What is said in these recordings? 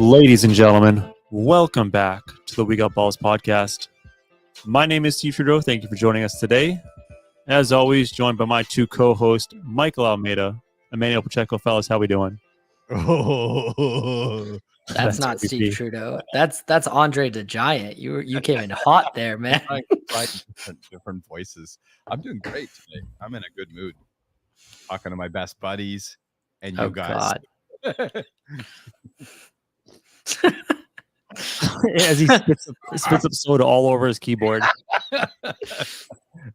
Ladies and gentlemen, welcome back to the We Got Balls podcast. My name is Steve Trudeau. Thank you for joining us today. As always, joined by my two co-hosts, Michael Almeida, Emmanuel Pacheco. Fellas, how we doing? Oh, that's not Steve Trudeau. That's Andre the Giant. You came in hot there, man. different voices. I'm doing great today. I'm in a good mood. Talking to my best buddies and you guys. As he spits up soda all over his keyboard.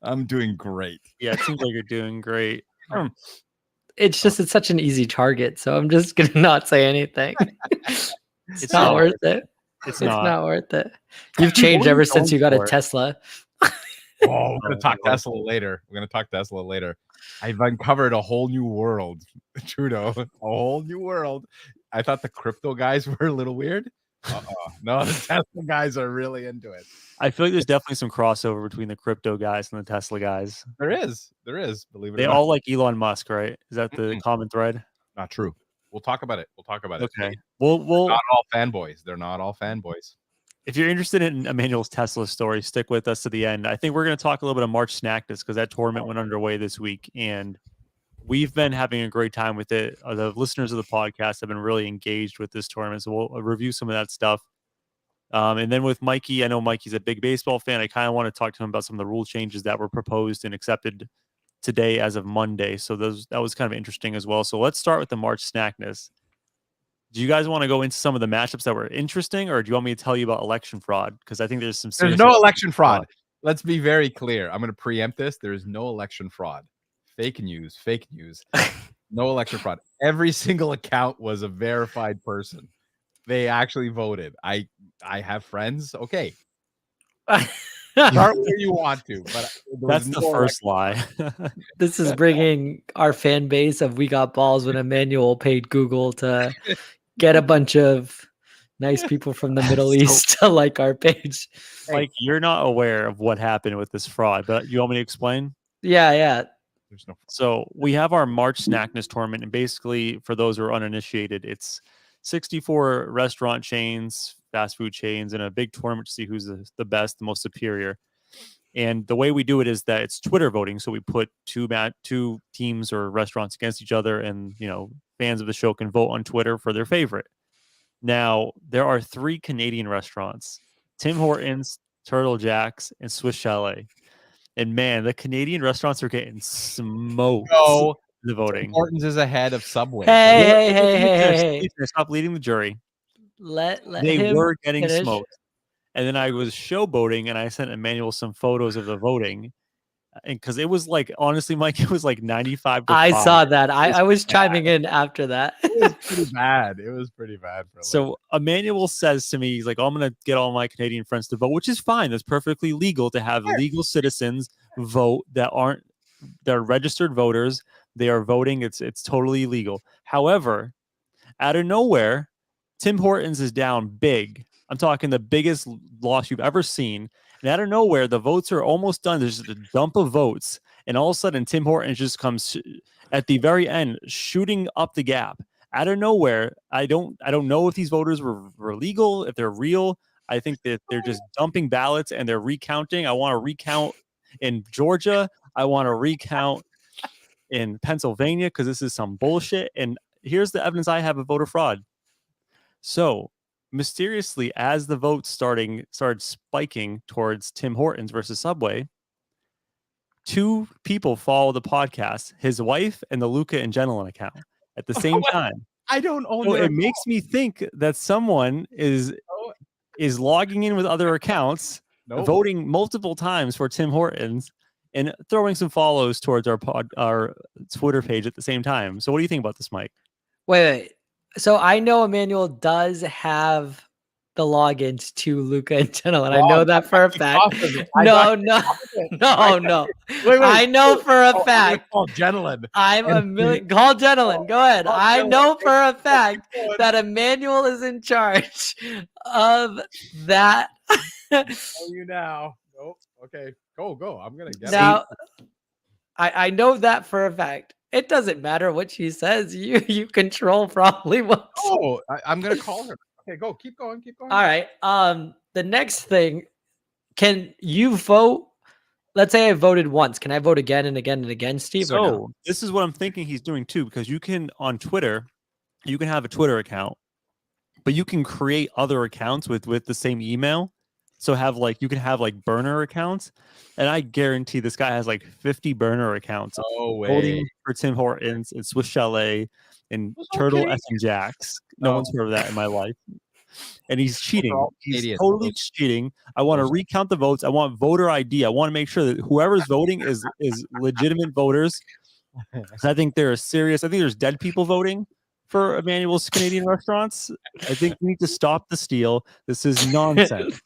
I'm doing great. Yeah, it seems like you're doing great. It's such an easy target, so I'm just gonna not say anything. It's not worth it. It's not worth it. You've changed ever since you got a Tesla. We're gonna talk Tesla later. I've uncovered a whole new world, Trudeau. A whole new world. I thought the crypto guys were a little weird. No, the Tesla guys are really into it. I feel like there's definitely some crossover between the crypto guys and the Tesla guys. There is. Believe it or not. They all like Elon Musk, right? Is that the common thread? Not true. We'll talk about it. Okay. We'll not all fanboys. They're not all fanboys. If you're interested in Emmanuel's Tesla story, stick with us to the end. I think we're going to talk a little bit of March Snackness because that tournament went underway this week, and we've been having a great time with it. The listeners of the podcast have been really engaged with this tournament, so we'll review some of that stuff. And then with Mikey, I know Mikey's a big baseball fan. I kind of want to talk to him about some of the rule changes that were proposed and accepted today as of Monday. So that was kind of interesting as well. So let's start with the March Snackness. Do you guys want to go into some of the matchups that were interesting, or do you want me to tell you about election fraud? Because I think there's no election fraud. Let's be very clear. I'm going to preempt this. There is no election fraud. Fake news. No election fraud. Every single account was a verified person. They actually voted. I have friends. Okay. Start where you want to, but that's the first lie. This is bringing our fan base of We Got Balls when Emmanuel paid Google to get a bunch of nice people from the Middle East to like our page. Like, you're not aware of what happened with this fraud, but you want me to explain? Yeah. So we have our March Snackness tournament, and basically, for those who are uninitiated, it's 64 restaurant chains, fast food chains, and a big tournament to see who's the best, the most superior. And the way we do it is that it's Twitter voting. So we put two teams or restaurants against each other, and fans of the show can vote on Twitter for their favorite. Now, there are 3 Canadian restaurants: Tim Hortons, Turtle Jack's, and Swiss Chalet. And man, the Canadian restaurants are getting smoked. The voting. Tim Hortons is ahead of Subway. Hey. Stop leading the jury. They were getting smoked. And then I was showboating, and I sent Emmanuel some photos of the voting. And because it was like, honestly, Mike, it was like 95 to 5. I saw that. I was chiming in after that. It was pretty bad. So Emmanuel says to me, he's like, I'm going to get all my Canadian friends to vote, which is fine. That's perfectly legal to have legal citizens vote they're registered voters. They are voting. It's totally legal. However, out of nowhere, Tim Hortons is down big. I'm talking the biggest loss you've ever seen. And out of nowhere, the votes are almost done. There's just a dump of votes. And all of a sudden, Tim Hortons just comes at the very end, shooting up the gap. Out of nowhere, I don't know if these voters were legal, if they're real. I think that they're just dumping ballots and they're recounting. I want to recount in Georgia. I want to recount in Pennsylvania because this is some bullshit. And here's the evidence I have of voter fraud. So mysteriously, as the votes started spiking towards Tim Hortons versus Subway, 2 people follow the podcast, his wife and the Luca and Jenilyn account at the same time. I don't own so it makes me think that someone is logging in with other accounts, voting multiple times for Tim Hortons, and throwing some follows towards our Twitter page at the same time. So what do you think about this, Mike? Wait. So I know Emmanuel does have the logins to Luca and Jenilyn. I know that for a fact. No. Wait. I know for a fact. Call Jenilyn. Call Jenilyn. Go ahead. I know for a fact that Emmanuel is in charge of that. You now. Nope. Okay. Go. I'm gonna get now. I know that for a fact. It doesn't matter what she says. You control probably what. Oh, I'm gonna call her. Okay, go. Keep going. Keep going. All right. The next thing, can you vote? Let's say I voted once. Can I vote again and again and again, Steve? Or no? So this is what I'm thinking he's doing too, because you can on Twitter, you can have a Twitter account, but you can create other accounts with the same email. So you can have like burner accounts, and I guarantee this guy has like 50 burner accounts. No way. Voting for Tim Hortons and Swiss Chalet and Turtle okay. S and Jacks. No one's heard of that in my life. And he's cheating. He's Canadian. totally cheating. I want to recount the votes. I want voter ID. I want to make sure that whoever's voting is legitimate voters. I think they're serious. I think there's dead people voting for Emmanuel's Canadian restaurants. I think we need to stop the steal. This is nonsense.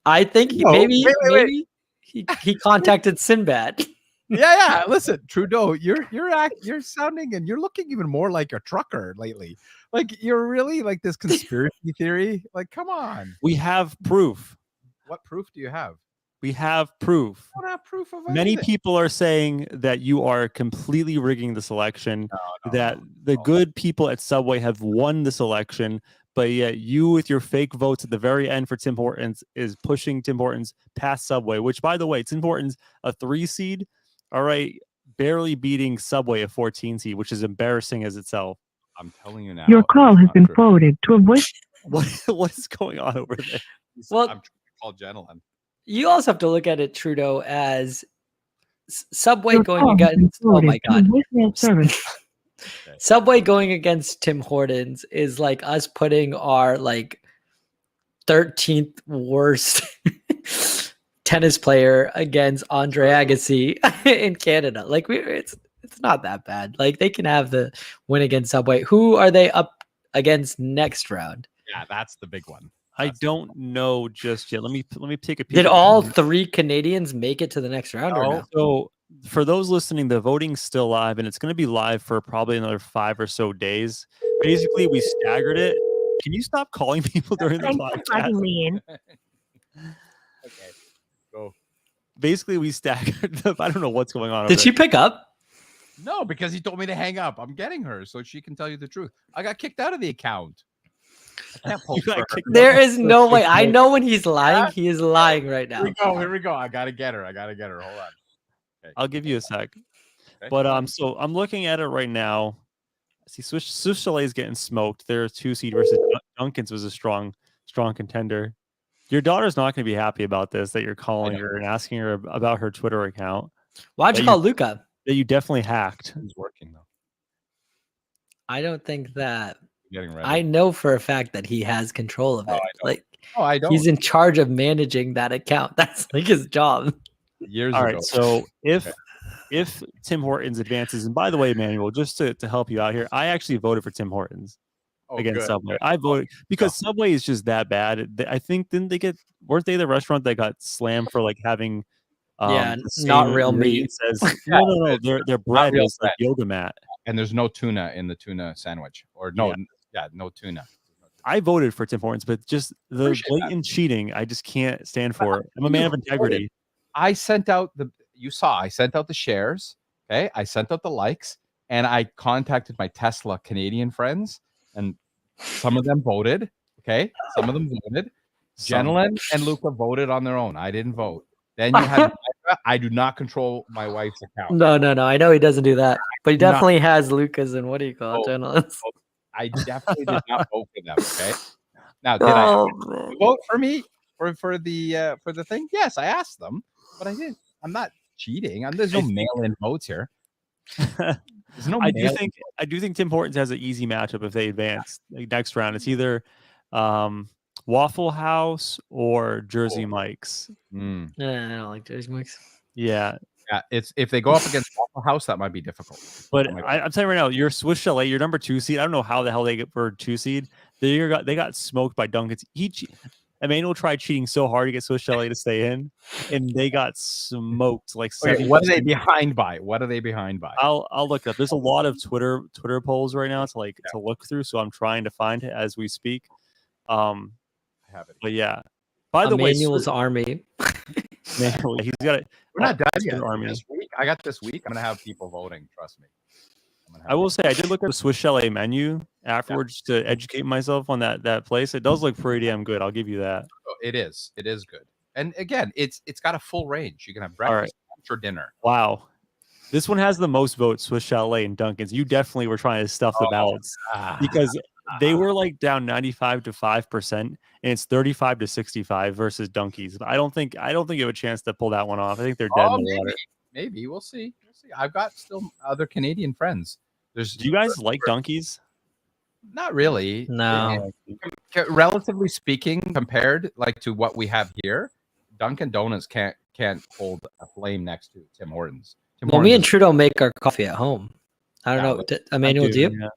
I think maybe he contacted Sinbad. Yeah. Listen, Trudeau, you're sounding and you're looking even more like a trucker lately. Like you're really like this conspiracy theory. Like, come on. We have proof. What proof do you have? We have proof. I don't have proof of anything. Many people are saying that you are completely rigging this election, that the good people at Subway have won this election, but yet you with your fake votes at the very end for Tim Hortons is pushing Tim Hortons past Subway, which, by the way, Tim Hortons, a 3 seed, all right, barely beating Subway, a 14 seed, which is embarrassing as itself. I'm telling you now. Your call has been forwarded to a voice. What is going on over there? Well, I'm trying to call gentlemen. You also have to look at it, Trudeau, as Subway Your going call has been against. Oh my forwarded to God. a voicemail service. Subway going against Tim Hortons is like us putting our like 13th worst tennis player against Andre Agassi in Canada. Like it's not that bad. Like they can have the win against Subway. Who are they up against next round? Yeah, that's the big one. I don't know just yet. Let me take a peek. Did all 3 Canadians make it to the next round or no? So for those listening, the voting's still live, and it's going to be live for probably another 5 or so days. Basically, we staggered it. Can you stop calling people during the Thanks for podcast? plugging me in. Okay, go. Basically, we staggered them. I don't know what's going on. Did she pick up? No, because he told me to hang up. I'm getting her so she can tell you the truth. I got kicked out of the account. I can't post her. There is no way. I know when he's lying. He is lying right now. Here we go. I gotta get her. Hold on. Okay. I'll give you a sec. Okay. But so I'm looking at it right now. See, Swiss Chalet is getting smoked. They're a 2 seed versus Duncan's was a strong contender. Your daughter's not going to be happy about this. That you're calling her and asking her about her Twitter account. Why'd you call Luca? That you definitely hacked. It's working though. I don't think that. Getting ready. I know for a fact that he has control of it. I don't. He's in charge of managing that account. That's like his job. Years All ago. right. So if Tim Hortons advances, and by the way, Emmanuel, just to help you out here, I actually voted for Tim Hortons against Subway. I voted because Subway is just that bad. I think weren't they the restaurant that got slammed for like having not real meat. Says, no, their bread is like yoga mat. And there's no tuna in the tuna sandwich. Or no tuna. I voted for Tim Hortons, but just the blatant cheating, I just can't stand for it. I'm a man of integrity. I sent out the shares. Okay. I sent out the likes and I contacted my Tesla Canadian friends and some of them voted. Okay. Some of them voted. Jenilyn and Luca voted on their own. I didn't vote. Then you have I do not control my wife's account. No. I know he doesn't do that, but he definitely has Lucas and what do you call it, Jenilyn's. I definitely did not vote for them. Okay. Now, did I vote for me for the thing? Yes, I asked them, but I didn't. I'm not cheating. There's no mail-in votes here. There's no. I do think Tim Hortons has an easy matchup if they advance next round. It's either Waffle House or Jersey Mike's. I don't like Jersey Mike's. Yeah. Yeah, it's if they go up against Waffle House, that might be difficult. But I'm telling you right now, your Swiss Chalet, your number 2 seed. I don't know how the hell they get for 2 seed. They got smoked by Duncan's. Emmanuel tried cheating so hard to get Swiss Chalet to stay in, and they got smoked. Like, what are they behind by? I'll look up. There's a lot of Twitter polls right now to look through. So I'm trying to find it as we speak. I have it. But yeah. By the way, Emmanuel's army. He's got it. We're not done yet. Army. This week, I got this week. I'm gonna have people voting. Trust me. I will say I did look at the Swiss Chalet menu afterwards to educate myself on that place. It does look pretty damn good. I'll give you that. Oh, it is good. And again, it's got a full range. You can have All right. breakfast, lunch, or dinner. Wow. This one has the most votes, Swiss Chalet and Dunkin's. You definitely were trying to stuff the ballots because they were like down 95 to 5%, and it's 35 to 65 versus Dunkies. But I don't think you have a chance to pull that one off. I think they're dead in the water. Maybe we'll see. I've got still other Canadian friends. Do you guys like Dunkies? Not really. No. Relatively speaking, compared like to what we have here, Dunkin' Donuts can't hold a flame next to Tim Hortons. Well, me and Trudeau make our coffee at home. I don't know. Emmanuel, do you? Yeah.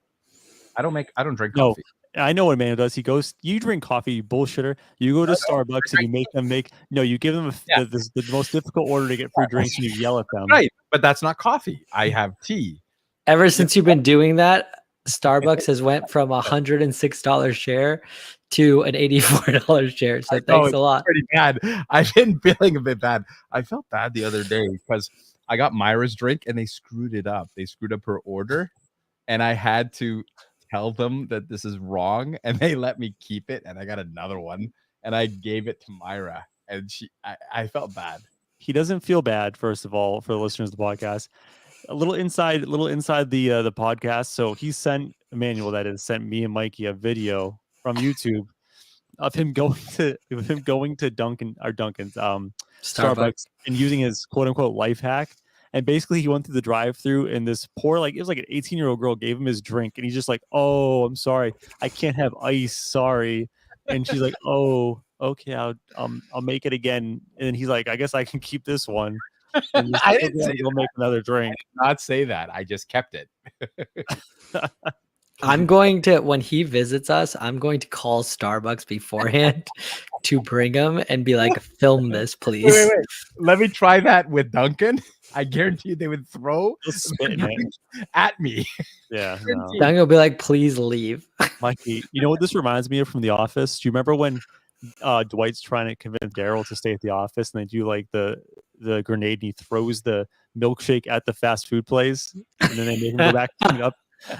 I don't drink coffee. I know what Emmanuel does. He goes, you drink coffee, you bullshitter. You go to Starbucks and you make them you give them the most difficult order to get free drinks and you yell at them. Right. But that's not coffee. I have tea. Ever since you've been doing that, Starbucks has went from $106 share to an $84 share. So thanks a lot. Pretty bad. I've been feeling a bit bad. I felt bad the other day because I got Myra's drink and they screwed it up. They screwed up her order, and I had to tell them that this is wrong, and they let me keep it. And I got another one, and I gave it to Myra, and I felt bad. He doesn't feel bad. First of all, for the listeners of the podcast, a little inside the podcast. So he sent Emmanuel, that is, sent me and Mikey a video from YouTube of him going to Dunkin's Starbucks and using his quote unquote life hack. And basically he went through the drive-through and this poor, it was like an 18-year-old girl gave him his drink and he's just like, oh, I'm sorry, I can't have ice, sorry. And she's like, oh, okay, I'll make it again. And then he's like, I guess I can keep this one. And I didn't say he'll make another drink. I did not say that. I just kept it. I'm going to, when he visits us, I'm going to call Starbucks beforehand to bring him and be like, film this, please. Wait. Let me try that with Dunkin'. I guarantee they would throw at me. Yeah. No. Dunkin' will be like, please leave. Mikey, you know what this reminds me of from The Office? Do you remember when Dwight's trying to convince Daryl to stay at the office and they do like the grenade and he throws the milkshake at the fast food place and then they make him go back and clean up?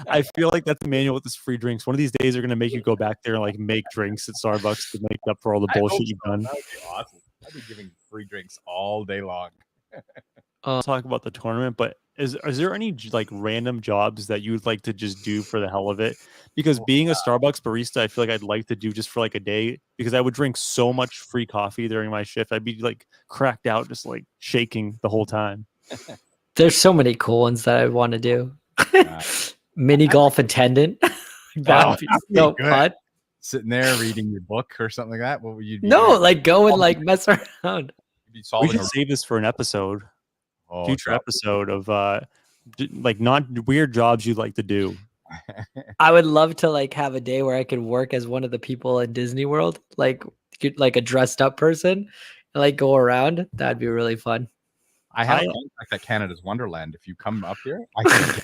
I feel like that's the manual with this free drinks. One of these days they're going to make you go back there and like make drinks at Starbucks to make up for all the bullshit you've done. That would be awesome. I'd be giving free drinks all day long. Talk about the tournament, but is there any like random jobs that you would like to just do for the hell of it? Because being a Starbucks barista, I feel like I'd like to do just for like a day because I would drink so much free coffee during my shift. I'd be like cracked out, just like shaking the whole time. There's so many cool ones that I want to do. Mini golf attendant. That would be so fun. Sitting there reading your book or something like that. What would you do? No, like go and like mess around. We should save this for an episode. Future episode of like not weird jobs you'd like to do. I would love to like have a day where I could work as one of the people in Disney World, like a dressed up person, and like go around. That'd be really fun. I have a contact at Canada's Wonderland. If you come up here, I can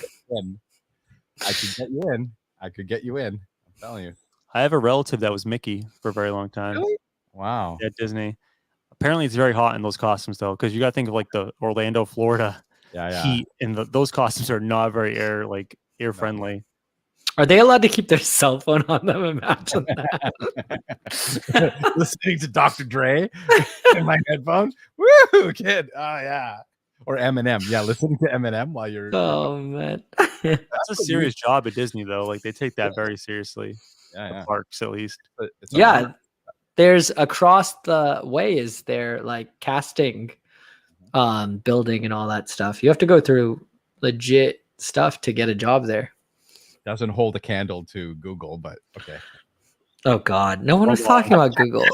get you in. I could get you in. I'm telling you. I have a relative that was Mickey for a very long time. Really? Wow. At Disney. Apparently it's very hot in those costumes though, because you got to think of like the Orlando, Florida heat, and those costumes are not very air friendly. Are they allowed to keep their cell phone on them? Imagine that. Listening to Dr. Dre in my headphones. Woo, kid. Oh yeah. Or Eminem. Yeah, listening to Eminem while you're. Oh man. That's a serious job at Disney though. Like they take that very seriously. Yeah. The parks at least. Yeah. There's across the way is their like casting building and all that stuff. You have to go through legit stuff to get a job there. Doesn't hold a candle to Google, but okay. Oh God, no one was talking about Google.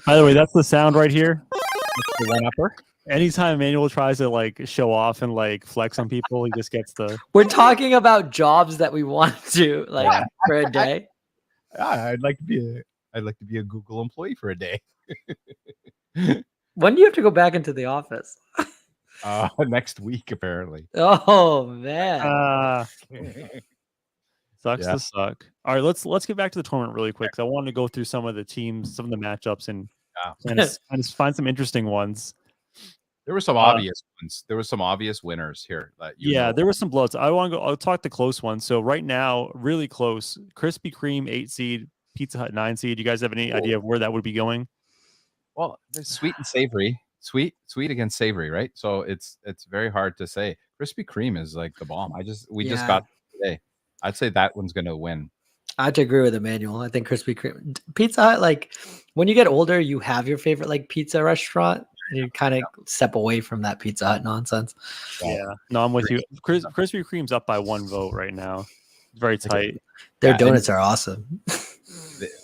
By the way, that's the sound right here. That's the one-upper. Anytime Emmanuel tries to like show off and like flex on people, he just gets the. We're talking about jobs that we want to like for a day. I'd like to be a Google employee for a day. When do you have to go back into the office? Next week, apparently. Oh man. Sucks to suck. All right, let's get back to the tournament really quick. I wanted to go through some of the teams, some of the matchups, and find some interesting ones. There were some obvious ones. There were some obvious winners here. There were some blowouts. I want to go. I'll talk the close ones. So right now, really close. Krispy Kreme 8 seed, Pizza Hut 9 seed. You guys have any idea of where that would be going? Well, there's sweet and savory. Sweet against savory, right? So it's very hard to say. Krispy Kreme is like the bomb. We just got today. I'd say that one's gonna win. I have to agree with Emmanuel. I think Krispy Kreme, Pizza Hut. Like when you get older, you have your favorite like pizza restaurant. And you kind of step away from that Pizza Hut nonsense. Yeah, no, I'm with you. Krispy Kreme's up by 1 vote right now. Very tight. Their donuts are awesome.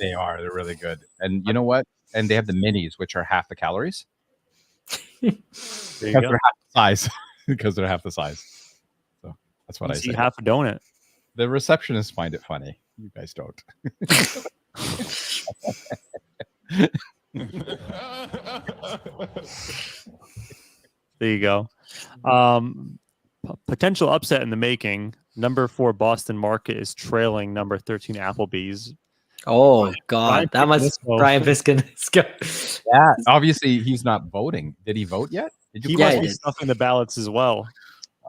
They are. They're really good. And you know what? And they have the minis, which are half the calories. There you go. They're half the size. Because they're half the size. So that's what I say. Half a donut. The receptionists find it funny. You guys don't. There you go. Potential upset in the making. Number 4 Boston Market is trailing number 13 Applebee's. Oh God, that must Brian Viskin. Yeah, obviously he's not voting. Did he vote yet? He must be stuffing the ballots as well.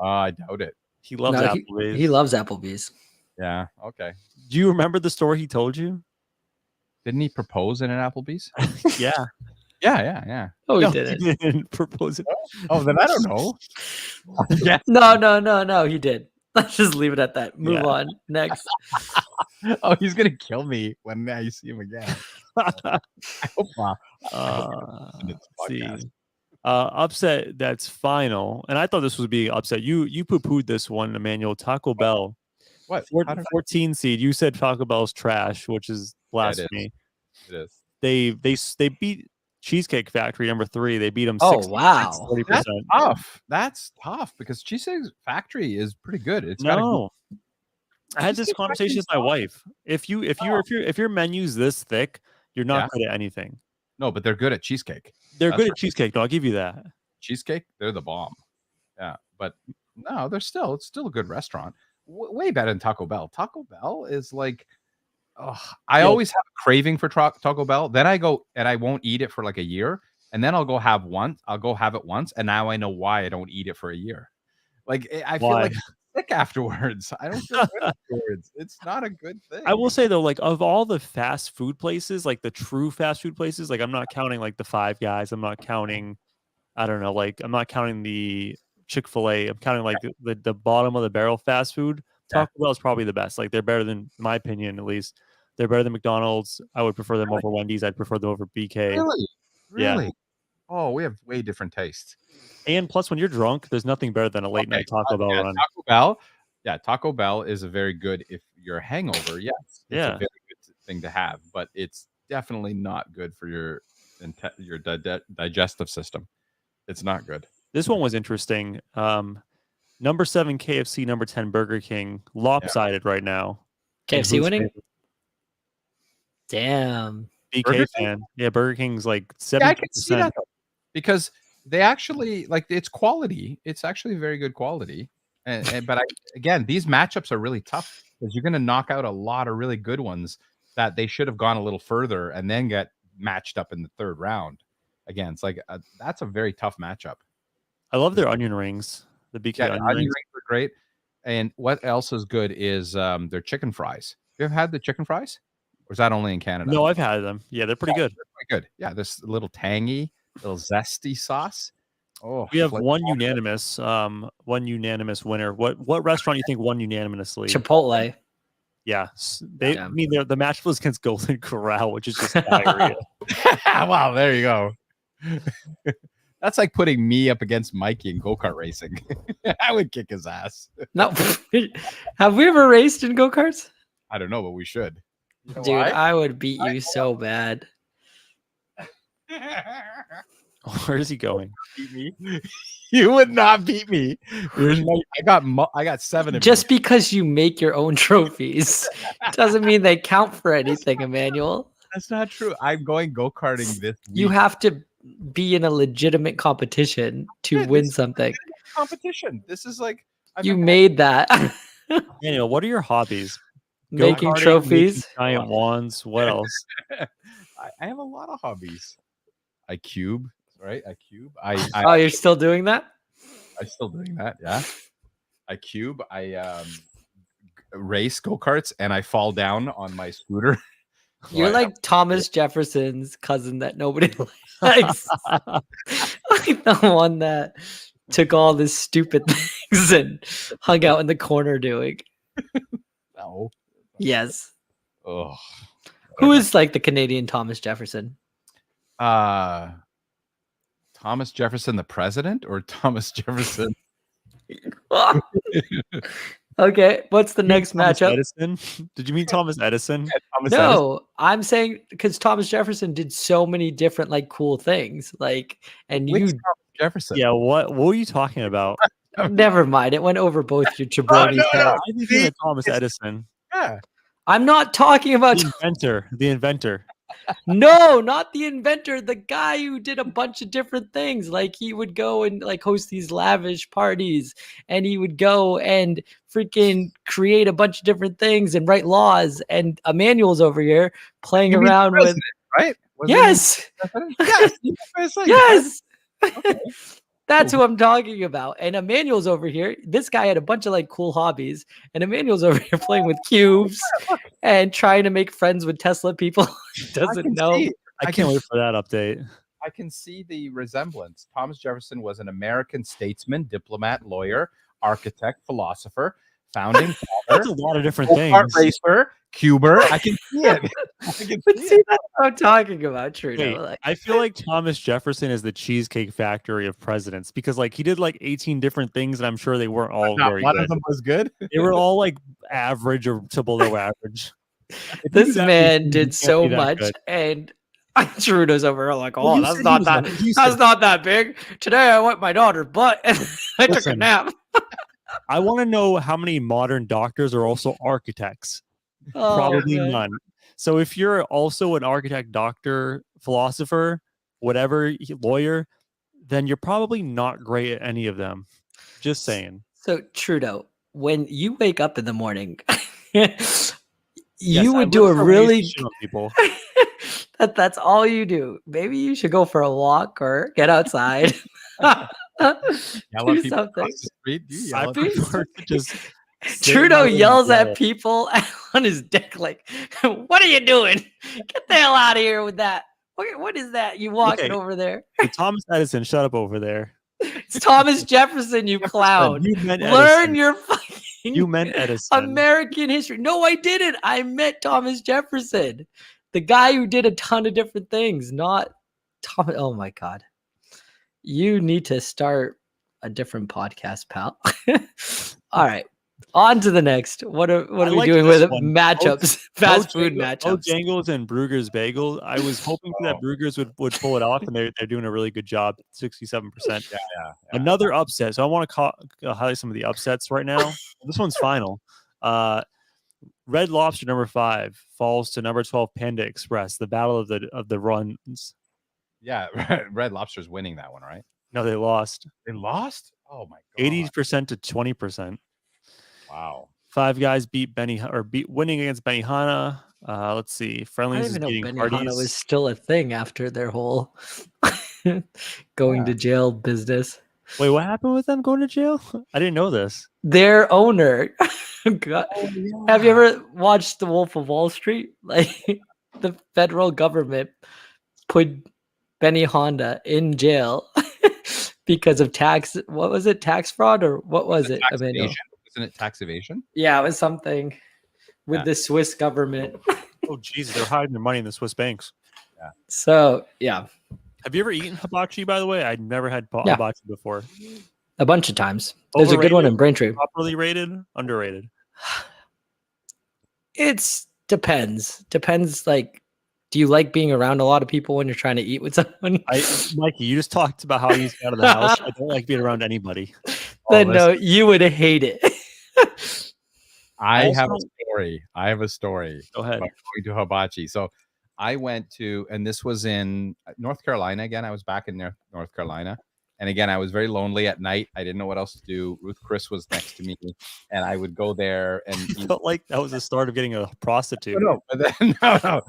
I doubt it. He loves Applebee's. He loves Applebee's. Yeah. Okay. Do you remember the story he told you? Didn't he propose in an Applebee's? Yeah. Yeah. Oh, he didn't propose it. Oh, then I don't know. Yeah. No. He did. Let's just leave it at that. Move on. Next. Oh, he's gonna kill me when I see him again. I hope not. See. Upset that's final, and I thought this would be upset. You poo-pooed this one, Emmanuel. Taco Bell. What? 14 seed. You said Taco Bell's trash, which is blasphemy. It is. They beat Cheesecake Factory number 3. They beat them. Oh wow, 40%. That's tough. That's tough because Cheesecake Factory is pretty good. It's I had this conversation with my wife. If your menu's this thick, you're not good at anything. No, but they're good at cheesecake. They're good at cheesecake. No, I'll give you that. Cheesecake, they're the bomb. Yeah, but no, it's still a good restaurant. Way better than Taco Bell. Taco Bell is like, I always have a craving for Taco Bell. Then I go and I won't eat it for like a year, and then I'll go have it once, and now I know why I don't eat it for a year. Like I feel like sick afterwards. I don't feel good afterwards. It's not a good thing. I will say though, like of all the fast food places, like the true fast food places, like I'm not counting like the Five Guys. I'm not counting, I don't know, like I'm not counting the Chick-fil-A. I'm counting like the bottom of the barrel fast food. Taco Bell is probably the best. Like they're better than, in my opinion, at least. They're better than McDonald's. I would prefer them over Wendy's. I'd prefer them over BK. Really? Yeah. Oh, we have way different tastes. And plus, when you're drunk, there's nothing better than a late night Taco Bell run. Taco Bell is a very good if you're a hangover. Yes, it's a very good thing to have, but it's definitely not good for your digestive system. It's not good. This one was interesting. Number 7 KFC, number 10 Burger King, lopsided right now. KFC winning? Damn. BK fan. Yeah, Burger King's like 70%. Yeah, I can see that because they actually like it's quality. It's actually very good quality. But again, these matchups are really tough because you're going to knock out a lot of really good ones that they should have gone a little further and then get matched up in the 3rd round. Again, it's like that's a very tough matchup. I love their onion rings. The BK onion rings are great. And what else is good is their chicken fries. You ever had the chicken fries? Or is that only in Canada? No, I've had them. Yeah, they're pretty good. They're pretty good. Yeah, this little tangy, little zesty sauce. Oh, we have one unanimous winner. What restaurant do you think won unanimously? Chipotle. Yeah, I mean the match was against Golden Corral, which is just diarrhea. Wow, there you go. That's like putting me up against Mikey in go-kart racing. I would kick his ass. No, have we ever raced in go-karts? I don't know, but we should. You know Dude, why? I would beat you so bad. Where is he going? Beat me? You would not beat me. I got 7 of Just because you make your own trophies doesn't mean they count for anything, Emmanuel. That's not true. I'm going go-karting this week. You have to be in a legitimate competition to win something. Competition. This is like you made that. Emmanuel, what are your hobbies? Making trophies, making giant wands. What else? I have a lot of hobbies. I cube. right? I cube. Oh, you're still doing that? I'm still doing that. Yeah. I cube. I race go-karts, and I fall down on my scooter. You're Right. like Thomas Jefferson's cousin that nobody likes. Like the one that took all this stupid things and hung out in the corner doing. No. Yes. Oh. Who is like the Canadian Thomas Jefferson? Thomas Jefferson, the president, or Thomas Jefferson? Okay, what's the next Thomas matchup? Edison? Did you mean Thomas Edison? Thomas Edison? No, I'm saying because Thomas Jefferson did so many different like cool things, like, and Which you Thomas Jefferson? Yeah, what were you talking about? never mind. It went over both your jabroni no, heads. I think you meant Thomas Edison, Yeah. I'm not talking about the inventor. The inventor. no, not the inventor, the guy who did a bunch of different things. Like he would go and like host these lavish parties, and he would go and freaking create a bunch of different things and write laws. And Emmanuel's over here playing You mean around with president, right? Was it yes, president? Yes. That's what I was saying. yes. Okay. That's who I'm talking about. And Emmanuel's over here. This guy had a bunch of like cool hobbies, and Emmanuel's over here playing with cubes and trying to make friends with Tesla people. Doesn't know. I can't wait for that update. I can see the resemblance. Thomas Jefferson was an American statesman, diplomat, lawyer, architect, philosopher, founding father, That's a lot of different go-kart things. racer, cuber. I can see it. I can But see see, it. that's what I'm talking about, Trudeau. Wait, Like, I feel like Thomas Jefferson is the Cheesecake Factory of presidents because like he did like 18 different things, and I'm sure they weren't all Not very one good. of them was good. They were all like average or to below average. this that man routine did can't so be that much, good. and Trudeau's over here like, Well, oh, you that's said he not was that. like- you That's said- not that big. Today I went my daughter, but I took a Listen. nap. I want to know how many modern doctors are also architects. Oh, Probably man. none. So if you're also an architect, doctor, philosopher, whatever, lawyer, then you're probably not great at any of them. Just saying. So Trudeau, when you wake up in the morning, Yes, you I would do look a for ways to really shit on people. that's all you do. Maybe you should go for a walk or get outside. Yell Do at people something. across the street. You I yell at people. prefer to just sit in Trudeau my room and yells yell. at people on his deck like, "What are you doing? Get the hell out of here with that! What is that? You walking Okay. over there? So Thomas Edison, shut up over there. It's Thomas Jefferson, you clown! You meant Learn Edison. your fucking You meant Edison. American history. No, I didn't. I met Thomas Jefferson, the guy who did a ton of different things, not Thomas. Oh my God. You need to start a different podcast, pal. All right. On to the next. What are we liked doing this with one. matchups? Fast food matchups. Bojangles and Brugger's Bagel. I was hoping that Brugger's would pull it off, and they're doing a really good job. 67%. Yeah. Another upset. So I want to highlight some of the upsets right now. This one's final. Red Lobster number 5 falls to number 12 Panda Express. The battle of the runs. Yeah. Red Lobster's winning that one, right? No, they lost. They lost? Oh my God. 80% to 20%. Wow. Five Guys winning against Benihana. Let's see. I didn't Friendlies is even know beating Benihana Hardee's. was still a thing after their whole going to jail business. Wait, what happened with them going to jail? I didn't know this. Their owner. God. Have you ever watched The Wolf of Wall Street? Like the federal government put Benihana in jail because of tax. What was it? Tax fraud or what was it? Tax Emmanuel? evasion? Isn't it tax evasion? Yeah, it was something with Yeah. the Swiss government. Oh, Jesus, they're hiding their money in the Swiss banks. So yeah, Have you ever eaten hibachi, by the way? I'd never had Yeah. hibachi before. a bunch of times. There's a good one in Braintree. Properly rated? Underrated? It's depends. Depends. Like, do you like being around a lot of people when you're trying to eat with someone? Mikey, you just talked about how you get out of the house. I don't like being around anybody. Then no, you would hate it. I have Also- a story. Go ahead. about going to hibachi. So I went to, and this was in North Carolina again. I was back in North Carolina. And again, I was very lonely at night. I didn't know what else to do. Ruth Chris was next to me, and I would go there and You felt like that was the start of getting a prostitute. no.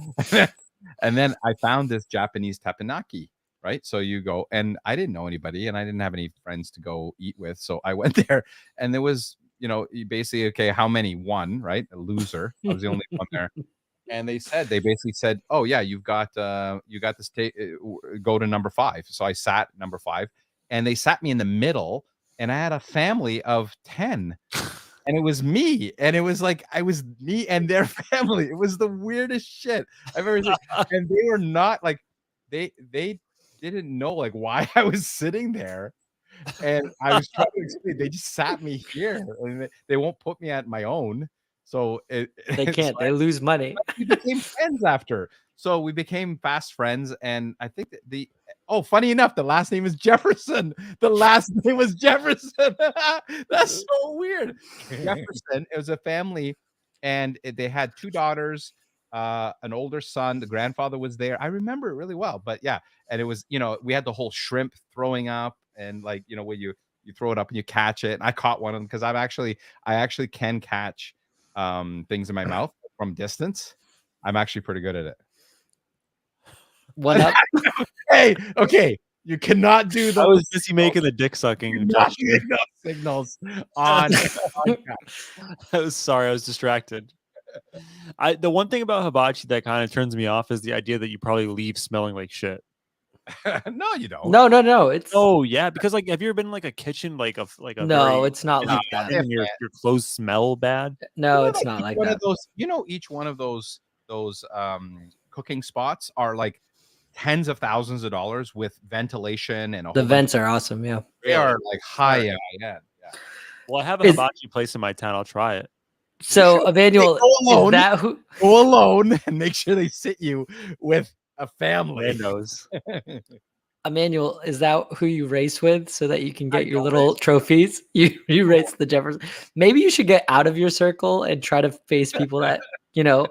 And then I found this Japanese teppanyaki right? So you go, and I didn't know anybody, and I didn't have any friends to go eat with, so I went there, and there was, you basically, okay, how many? One, right? A loser. I was the only one there. And they basically said, oh yeah, you got this go to number 5. So I sat number 5, and they sat me in the middle, and I had a family of 10, and it was me, and it was like I was me and their family. It was the weirdest shit I've ever seen. And they were not like, they didn't know like why I was sitting there. And I was trying to explain, they just sat me here, and they won't put me at my own. So they can't. They lose money. We became friends after. So we became fast friends. And I think that funny enough, the last name is Jefferson. The last name was Jefferson. That's so weird. Jefferson, it was a family, and they had 2 daughters, an older son. The grandfather was there. I remember it really well. But yeah, and it was, we had the whole shrimp throwing up, and like, where you throw it up and you catch it. And I caught one of them because I actually can catch things in my mouth from distance. I'm actually pretty good at it. What up? Hey, okay. You cannot do those. I was busy making the dick sucking signals on. I was sorry, I was distracted. The one thing about hibachi that kind of turns me off is the idea that you probably leave smelling like shit. No, you don't. No. It's yeah, because like, have you ever been in like a kitchen, like a no, it's not like that. And your clothes smell bad? No, it's not like that. Each one of those cooking spots are like tens of thousands of dollars with ventilation and the vents are awesome. Yeah, they are like high end. Yeah. Well, I have a hibachi place in my town. I'll try it. So, Emmanuel, is that who? Go alone and make sure they sit you with a family. Windows. Emmanuel, is that who you race with so that you can get your little trophies? You race the Jefferson. Maybe you should get out of your circle and try to face people that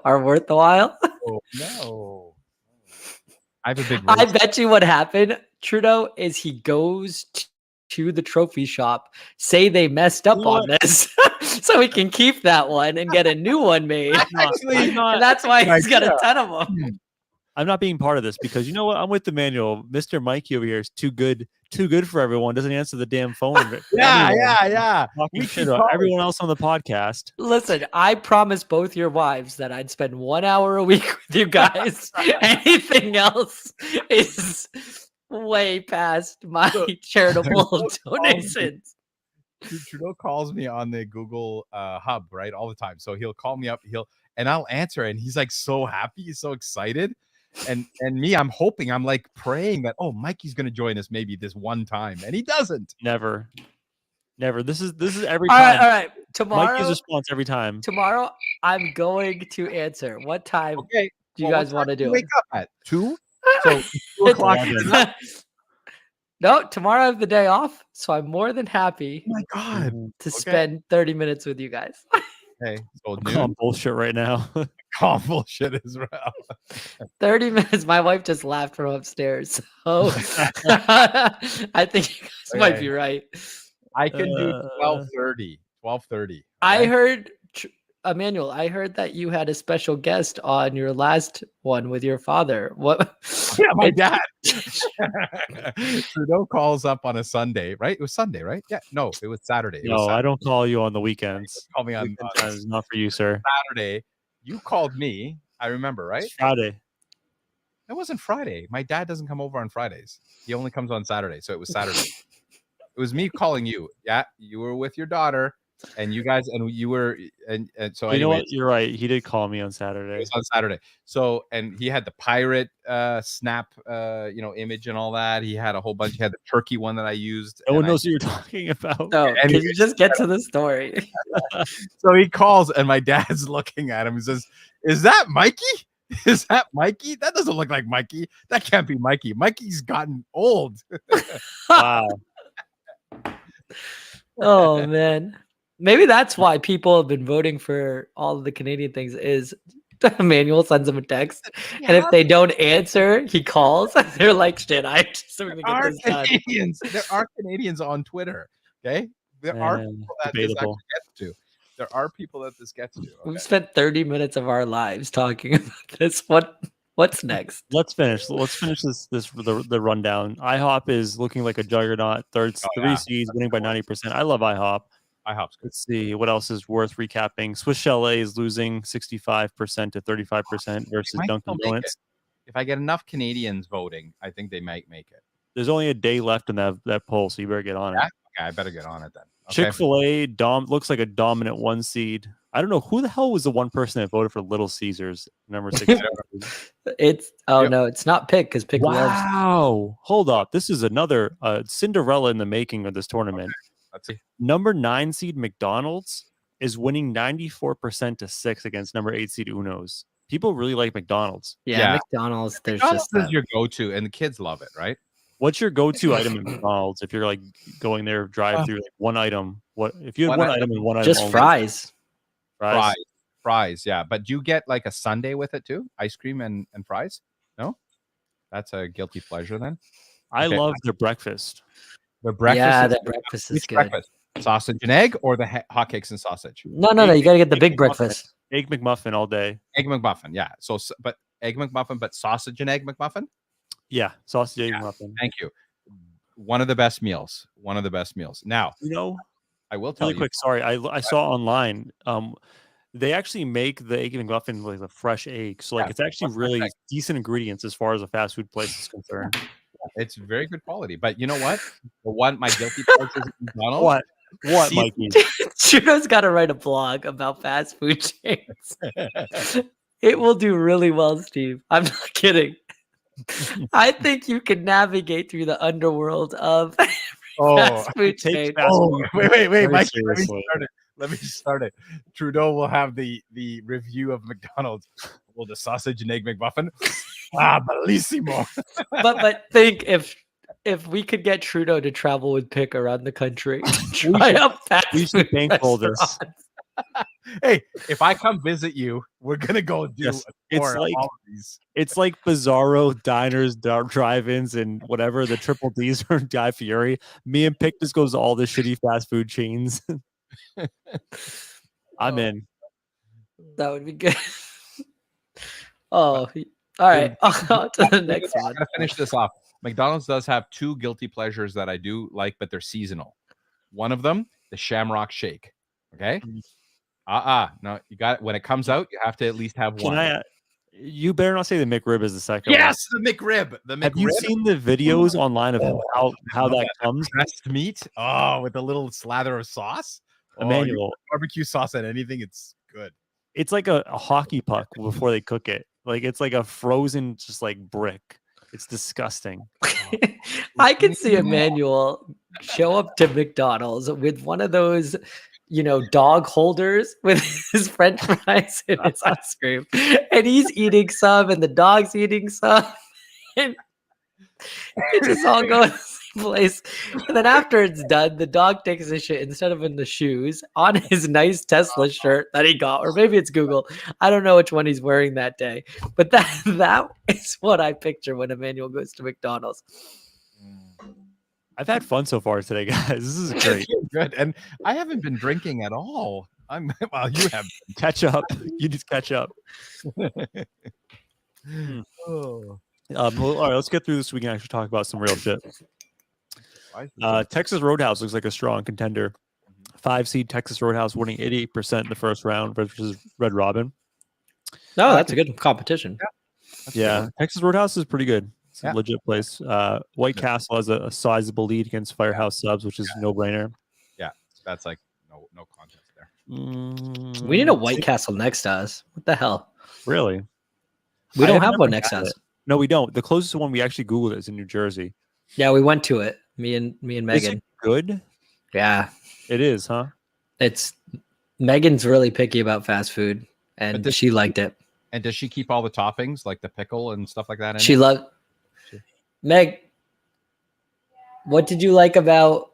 are worth the while. Oh, no. I have a big. I bet you what happened, Trudeau, is he goes to the trophy shop, say they messed up on this, so he can keep that one and get a new one made. And that's why he's got a ton of them. I'm not being part of this because you know what? I'm with Emmanuel. Mr. Mikey over here is too good for everyone. Doesn't answer the damn phone. Yeah. Talking shit about everyone else on the podcast. Listen, I promised both your wives that I'd spend 1 hour a week with you guys. Anything else is way past my charitable donations. Trudeau calls me on the Google Hub, right, all the time. So he'll call me up, and I'll answer, and he's like so happy, he's so excited. And me, I'm hoping, I'm like praying that, Mikey's gonna join us maybe this one time, and he doesn't. Never. This is every time. All right. Tomorrow, Mikey's response every time. Tomorrow, I'm going to answer. What time do you guys want to do wake up at 2? So 2 o'clock. No, tomorrow I have the day off, so I'm more than happy. Oh my God, to spend 30 minutes with you guys. Hey, so calm bullshit right now. Calm bullshit as well. 30 minutes. My wife just laughed from upstairs. So I think you guys might be right. I can do 12:30. 12:30. I heard, Emmanuel, I heard that you had a special guest on your last one with your father. What? Yeah, my dad. Trudeau calls up on a Sunday, right? It was Sunday, right? Yeah. No, it was Saturday. No, I don't call you on the weekends. Call me on times, not for you, sir. Saturday. You called me. I remember, right? It's Friday. It wasn't Friday. My dad doesn't come over on Fridays. He only comes on Saturday. So it was Saturday. It was me calling you. Yeah, you were with your daughter. And you guys, and you were, and so you know what? You're right. He did call me on Saturday. It was on Saturday. So, and he had the pirate snap, image and all that. He had a whole bunch. He had the turkey one that I used. No one knows what you're talking about. No, and can you just get to the story? So he calls, and my dad's looking at him and says, "Is that Mikey? Is that Mikey? That doesn't look like Mikey. That can't be Mikey. Mikey's gotten old." Wow. Oh man. Maybe that's why people have been voting for all of the Canadian things is Emmanuel sends them a text. Yeah. And if they don't answer, he calls. They're like, shit, I just going to get this done. There are Canadians on Twitter. Okay. There are people that this actually gets to. There are people that this gets to. Okay? We've spent 30 minutes of our lives talking about this. What What's next? Let's finish the rundown. IHOP is looking like a juggernaut. Three seeds, winning by 90%. I love IHOP. IHOP's good. Let's see what else is worth recapping. Swiss Chalet is losing 65% to 35% versus might Dunkin' still make Donuts. If I get enough Canadians voting, I think they might make it. There's only a day left in that poll, so you better get on it. Okay, I better get on it then. Okay. Chick-fil-A looks like a dominant 1 seed. I don't know who the hell was the one person that voted for Little Caesars, number 6. It's no, it's not Pick because Pick loves. Wow. Hold up. This is another Cinderella in the making of this tournament. Let's see. Number 9 seed McDonald's is winning 94% to 6 against number 8 seed Uno's. People really like McDonald's. Yeah. McDonald's. There's McDonald's just is your go-to, and the kids love it, right? What's your go-to item at McDonald's if you're like going there drive through like one item? What if you had one item and one item? Just only? fries. Fries, yeah. But do you get like a sundae with it too? Ice cream and fries? No? That's a guilty pleasure then. I love their breakfast. The breakfast. Yeah, the breakfast is good. Breakfast? Sausage and egg or the hotcakes and sausage? No. You got to get the big breakfast. Egg McMuffin all day. Egg McMuffin, yeah. So, but egg McMuffin, but sausage and egg McMuffin? Yeah, sausage egg McMuffin. Thank you. One of the best meals. Now, I will tell really you. Quick. Sorry, I saw online. They actually make the egg McMuffin like a fresh egg, so like it's actually really decent ingredients as far as a fast food place is concerned. It's very good quality. But you know what? My guilty pleasure is McDonald's. What, Mikey? Trudeau's got to write a blog about fast food chains. It will do really well, Steve. I'm not kidding. I think you can navigate through the underworld of fast food chains. Wait, Mike. Let me start it. Trudeau will have the review of McDonald's. Well, the sausage and egg McMuffin. Bellissimo. but think if we could get Trudeau to travel with Pick around the country, try out fast we should bankroll this. Hey, if I come visit you, we're gonna go do. It's like Bizarro diners, drive-ins, and whatever the Triple D's or Guy Fieri. Me and Pick just goes to all the shitty fast food chains. I'm in. That would be good. All right. On to the next one. I'm gonna finish this off. McDonald's does have 2 guilty pleasures that I do like, but they're seasonal. One of them, the Shamrock Shake. Okay. No, you got it. When it comes out, you have to at least have one. You better not say the Mcrib is the second. Yes, one. The Mcrib. Have you seen the videos online of how that comes? Pressed meat. Oh, with a little slather of sauce. Emmanuel, barbecue sauce and anything, it's good. It's like a hockey puck before they cook it. Like it's like a frozen, just like brick. It's disgusting. I can see Emmanuel show up to McDonald's with one of those, dog holders with his French fries and his ice cream, and he's eating some, and the dog's eating some, and it just all goes in place. And then after it's done, the dog takes a shit instead of in the shoes on his nice Tesla shirt that he got, or maybe it's Google. I don't know which one he's wearing that day, but that is what I picture when Emmanuel goes to McDonald's. I've had fun so far today, guys. This is great. Good. And I haven't been drinking at all. You have. Catch up. You just catch up. Oh. All right, let's get through this so we can actually talk about some real shit. Texas Roadhouse looks like a strong contender. 5 seed Texas Roadhouse winning 88% in the first round versus Red Robin. No, that's a good competition. Yeah, Texas Roadhouse is pretty good. It's a legit place. White Castle has a sizable lead against Firehouse Subs, which is no brainer. Yeah, that's like no contest there. We need a White Castle next to us. What the hell? Really? We don't have one next to us. No, we don't. The closest one we actually Googled is in New Jersey. Yeah, we went to it. Me and Megan. Is it good? Yeah. It is, huh? Megan's really picky about fast food, and she liked it. And does she keep all the toppings, like the pickle and stuff like that? She loved. Meg, what did you like about?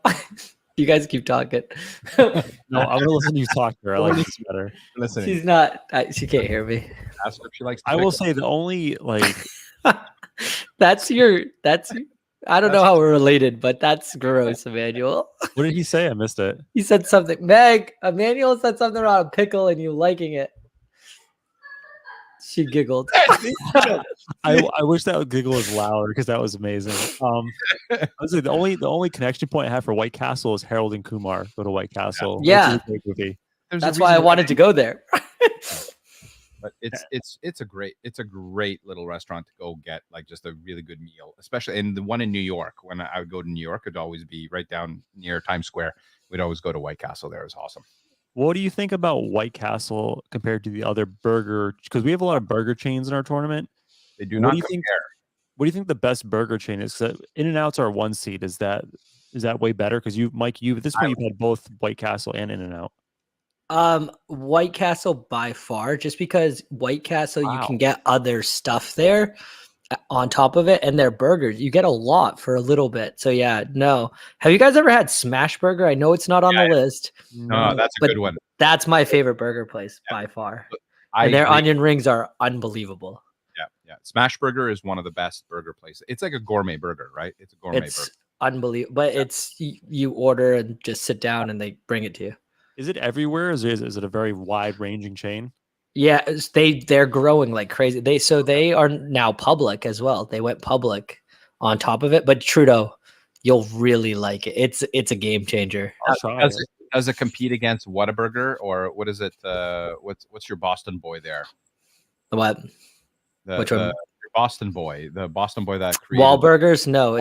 You guys keep talking. No, I'm gonna listen to you talk to her. I like this better. Listen, she's not. She can't hear me. Ask her if she likes. I will say the only That's. I don't know how we're related, but that's gross, Emmanuel. What did he say? I missed it. He said something. Emmanuel said something about a pickle and you liking it. She giggled. I wish that giggle was louder because that was amazing. I was like, the only connection point I have for White Castle is Harold and Kumar go to White Castle. Yeah. Which is a great movie. That's why I wanted to go there. But it's a great little restaurant to go get like just a really good meal, especially in the one in New York. When I would go to New York, it'd always be right down near Times Square. We'd always go to White Castle there. It was awesome. What do you think about White Castle compared to the other burger? Because we have a lot of burger chains in our tournament. They do not compare. What do you think the best burger chain is? In-N-Out's our one seed. Is that way better? Because Mike, at this point you've had both White Castle and In-N-Out. White Castle by far, just because White Castle you Wow. can get other stuff there on top of it, and their burgers you get a lot for a little bit. So yeah, no. Have you guys ever had Smash Burger? I know it's not on the list. No, that's a good one. That's my favorite burger place by far. I And their agree. onion rings are unbelievable. Yeah. Smash Burger is one of the best burger places. It's like a gourmet burger, right? It's a gourmet It's burger. unbelievable, but it's you order and just sit down and they bring it to you. Is it everywhere? Is it a very wide-ranging chain? Yeah, they're growing like crazy. They are now public as well. They went public on top of it. But Trudeau, you'll really like it. It's a game changer. I'll try it. Does it compete against Whataburger or what is it? What's your Boston boy there? What? Which one? Your Boston boy, the Boston boy that created Wahlburgers? No,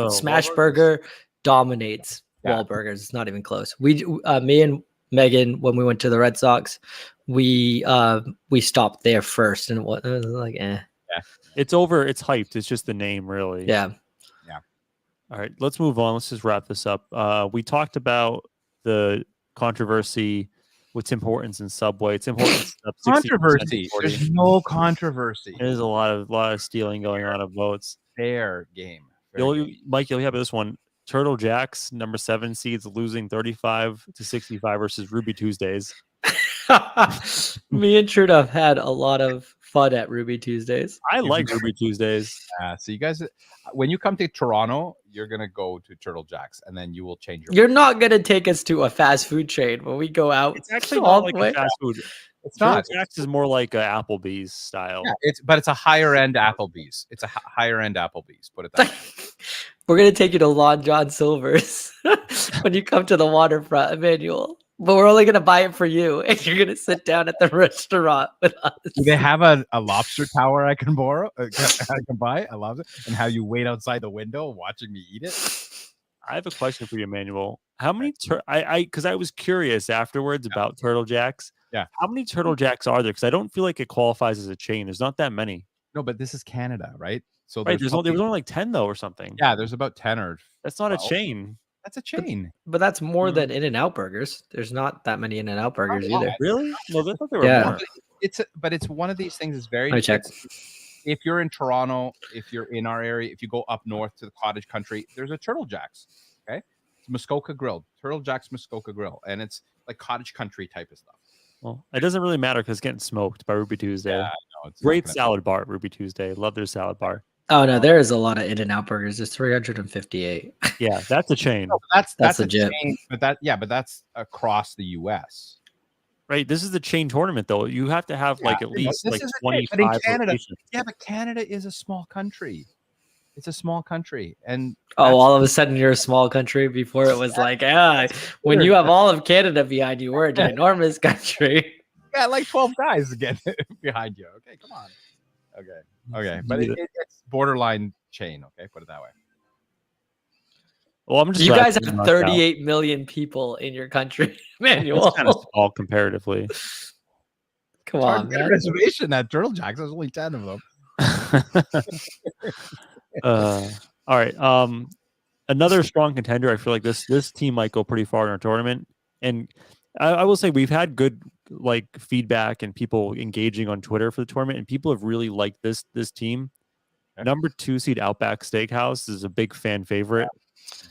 Smash Wahlburgers? Burger dominates Yeah. Wahlburgers. It's not even close. Me and Megan, when we went to the Red Sox, we stopped there first, and it was like, It's over. It's hyped. It's just the name, really. yeah. All right, let's move on. Let's just wrap this up. We talked about the controversy with Tim Hortons and Subway. Tim Hortons up 60% to controversy. 40. There's no controversy. There's a lot of stealing going on of votes. Fair game. Fair game. Mike, you'll have this one. Turtle Jacks, number 7 seeds, losing 35-65 versus Ruby Tuesdays. Me and Trudeau have had a lot of fun at Ruby Tuesdays. I like Ruby Tuesdays. So you guys, when you come to Toronto, you're gonna go to Turtle Jacks, and then you will change your. You're not gonna take us to a fast food chain when we go out. It's actually all not like the way. a fast food. It's Turtle not. Jacks is more like a Applebee's style. Yeah, it's a higher end Applebee's. It's a higher end Applebee's. Put it that way. We're gonna take you to Long John Silver's when you come to the waterfront, Emmanuel. But we're only gonna buy it for you, and you're gonna sit down at the restaurant with us. Do they have a lobster tower I can borrow? I can buy a lobster, and how you wait outside the window watching me eat it? I have a question for you, Emmanuel. How many because I was curious afterwards about Turtle Jacks. Yeah. How many Turtle Jacks are there? Because I don't feel like it qualifies as a chain. There's not that many. No, but this is Canada, right? So Right. There was probably- only like 10 though, or something. yeah, there's about 10 or That's not 12. a chain. That's a chain. But that's more than In-N-Out burgers. There's not that many In-N-Out burgers lot. either. Really? No, I thought there were Yeah. more. But it's one of these things that's very. Let me check. If you're in Toronto, if you're in our area, if you go up north to the cottage country, there's a Turtle Jacks. Okay, it's Muskoka Grill, Turtle Jacks Muskoka Grill, and it's like cottage country type of stuff. Well, it doesn't really matter because it's getting smoked by Ruby Tuesday. Yeah, no, it's not Great gonna- salad bar at Ruby Tuesday. Love their salad bar. Oh no, there is a lot of In-N-Out burgers. There's 358. Yeah, that's a chain. No, that's a legit. chain, but that's across the U.S. Right. This is the chain tournament though. You have to have like Yeah, at least this like is a chain, but in 25 Canada- locations. Yeah, but Canada is a small country. It's a small country, and Oh, all of a sudden you're a small country. Before it was like, when you have all of Canada behind you, we're a ginormous country. yeah, like 12 guys again behind you. Okay, come on. Okay, but it's borderline chain. Okay, put it that way. Well, I'm just You glad guys it's have knocked out. 38 million people in your country, Manuel. It's kind of small comparatively. Come It's hard on, to get a man. reservation at Turtle Jacks. There's only 10 of them. All right. Another strong contender. I feel like this team might go pretty far in our tournament, and I will say we've had good like feedback and people engaging on Twitter for the tournament, and people have really liked this team. Okay. Number 2 seed Outback Steakhouse is a big fan favorite.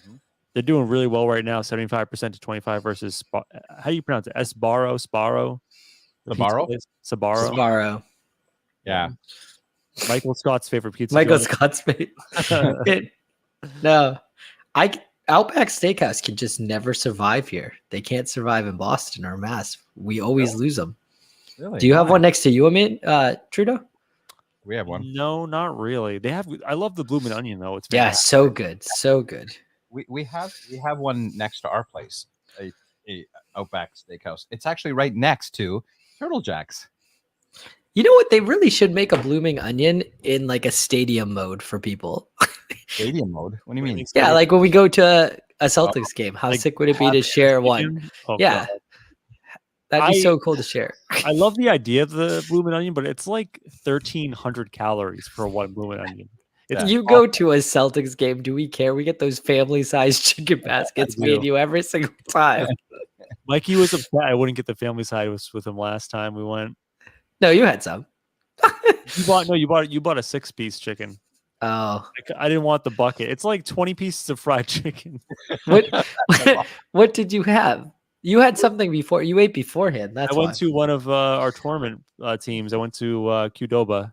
Mhm. They're doing really well right now, 75% to 25 versus how do you pronounce it? Sbarro. Sbarro? Sabaro. Sbarro. Yeah. Michael Scott's favorite pizza. Michael joint. Scott's face. No, Outback Steakhouse can just never survive here. They can't survive in Boston or Mass. We always lose them. Really? Do you have Why? one next to you, Trudeau? We have one. No, not really. They have. I love the bloomin' onion though. It's Yeah, fantastic. so good, so good. We have one next to our place, a Outback Steakhouse. It's actually right next to Turtle Jack's. You know what? They really should make a blooming onion in like a stadium mode for people. Stadium mode. What do you mean? Yeah, like when we go to a Celtics game, how Like sick would it be to have share it one? in- Oh, Yeah, God. that'd be I- so cool to share. I love the idea of the bloomin' onion, but it's like 1,300 calories for one bloomin' onion. It's You go to a Celtics game, do we care? We get those family-sized chicken baskets do. made you every single time. Mikey was upset I wouldn't get the family side with him last time we went. No, you had some. You bought a 6-piece chicken. Oh, I didn't want the bucket. It's like 20 pieces of fried chicken. what did you have? You had something before. You ate beforehand. That's I went why. to one of our tournament teams. I went to Qdoba.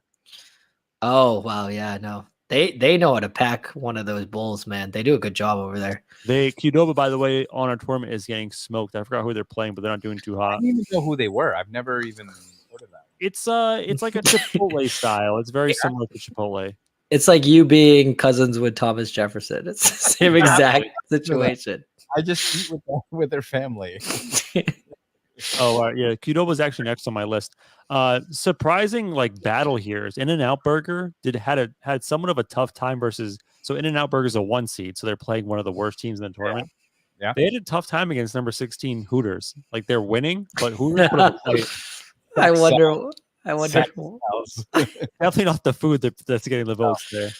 Oh wow, yeah, no. They know how to pack one of those bowls, man. They do a good job over there. Qdoba, by the way, on our tournament is getting smoked. I forgot who they're playing, but they're not doing too I hot. didn't even know who they were. I've never even heard of that. It's like a Chipotle style. It's very similar to Chipotle. It's like you being cousins with Thomas Jefferson. It's the same exact situation. I just eat with their family. Oh, yeah. Qdoba was actually next on my list. Surprising like battle here is In-N-Out Burger had somewhat of a tough time versus. So In-N-Out Burger is a 1 seed, so they're playing one of the worst teams in the tournament. Yeah. They had a tough time against number 16 Hooters. Like they're winning, but Hooters put up a fight. I wonder. Definitely not the food that's getting the votes there.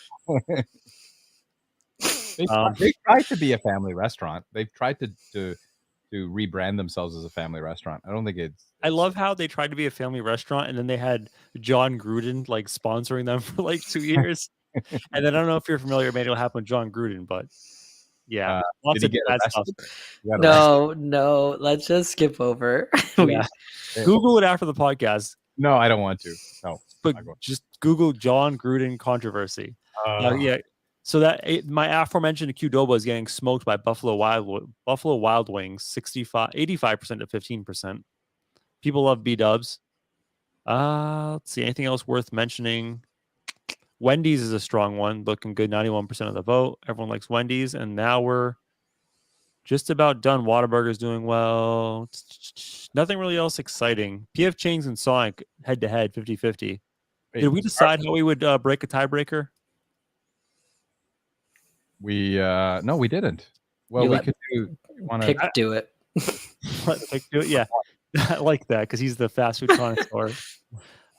They've tried to be a family restaurant. They've tried to rebrand themselves as a family restaurant. I don't think it's. I love how they tried to be a family restaurant, and then they had John Gruden like sponsoring them for like 2 years. And then I don't know if you're familiar, maybe it'll happen with John Gruden, but yeah, lots of bad stuff. No. Let's just skip over. Yeah. Google it after the podcast. No, I don't want to. No, But just Google John Gruden controversy. Yeah. So my aforementioned Qdoba is getting smoked by Buffalo Wild Wings, 85% to 15%. People love B-dubs. Let's see, anything else worth mentioning? Wendy's is a strong one, looking good, 91% of the vote. Everyone likes Wendy's, and now we're just about done. Whataburger's doing well. Nothing really else exciting. PF Chang's and Sonic head-to-head, 50-50. Did we decide how we would break a tiebreaker? No, we didn't. Well, we could do it. Yeah, I like that because he's the fast food connoisseur.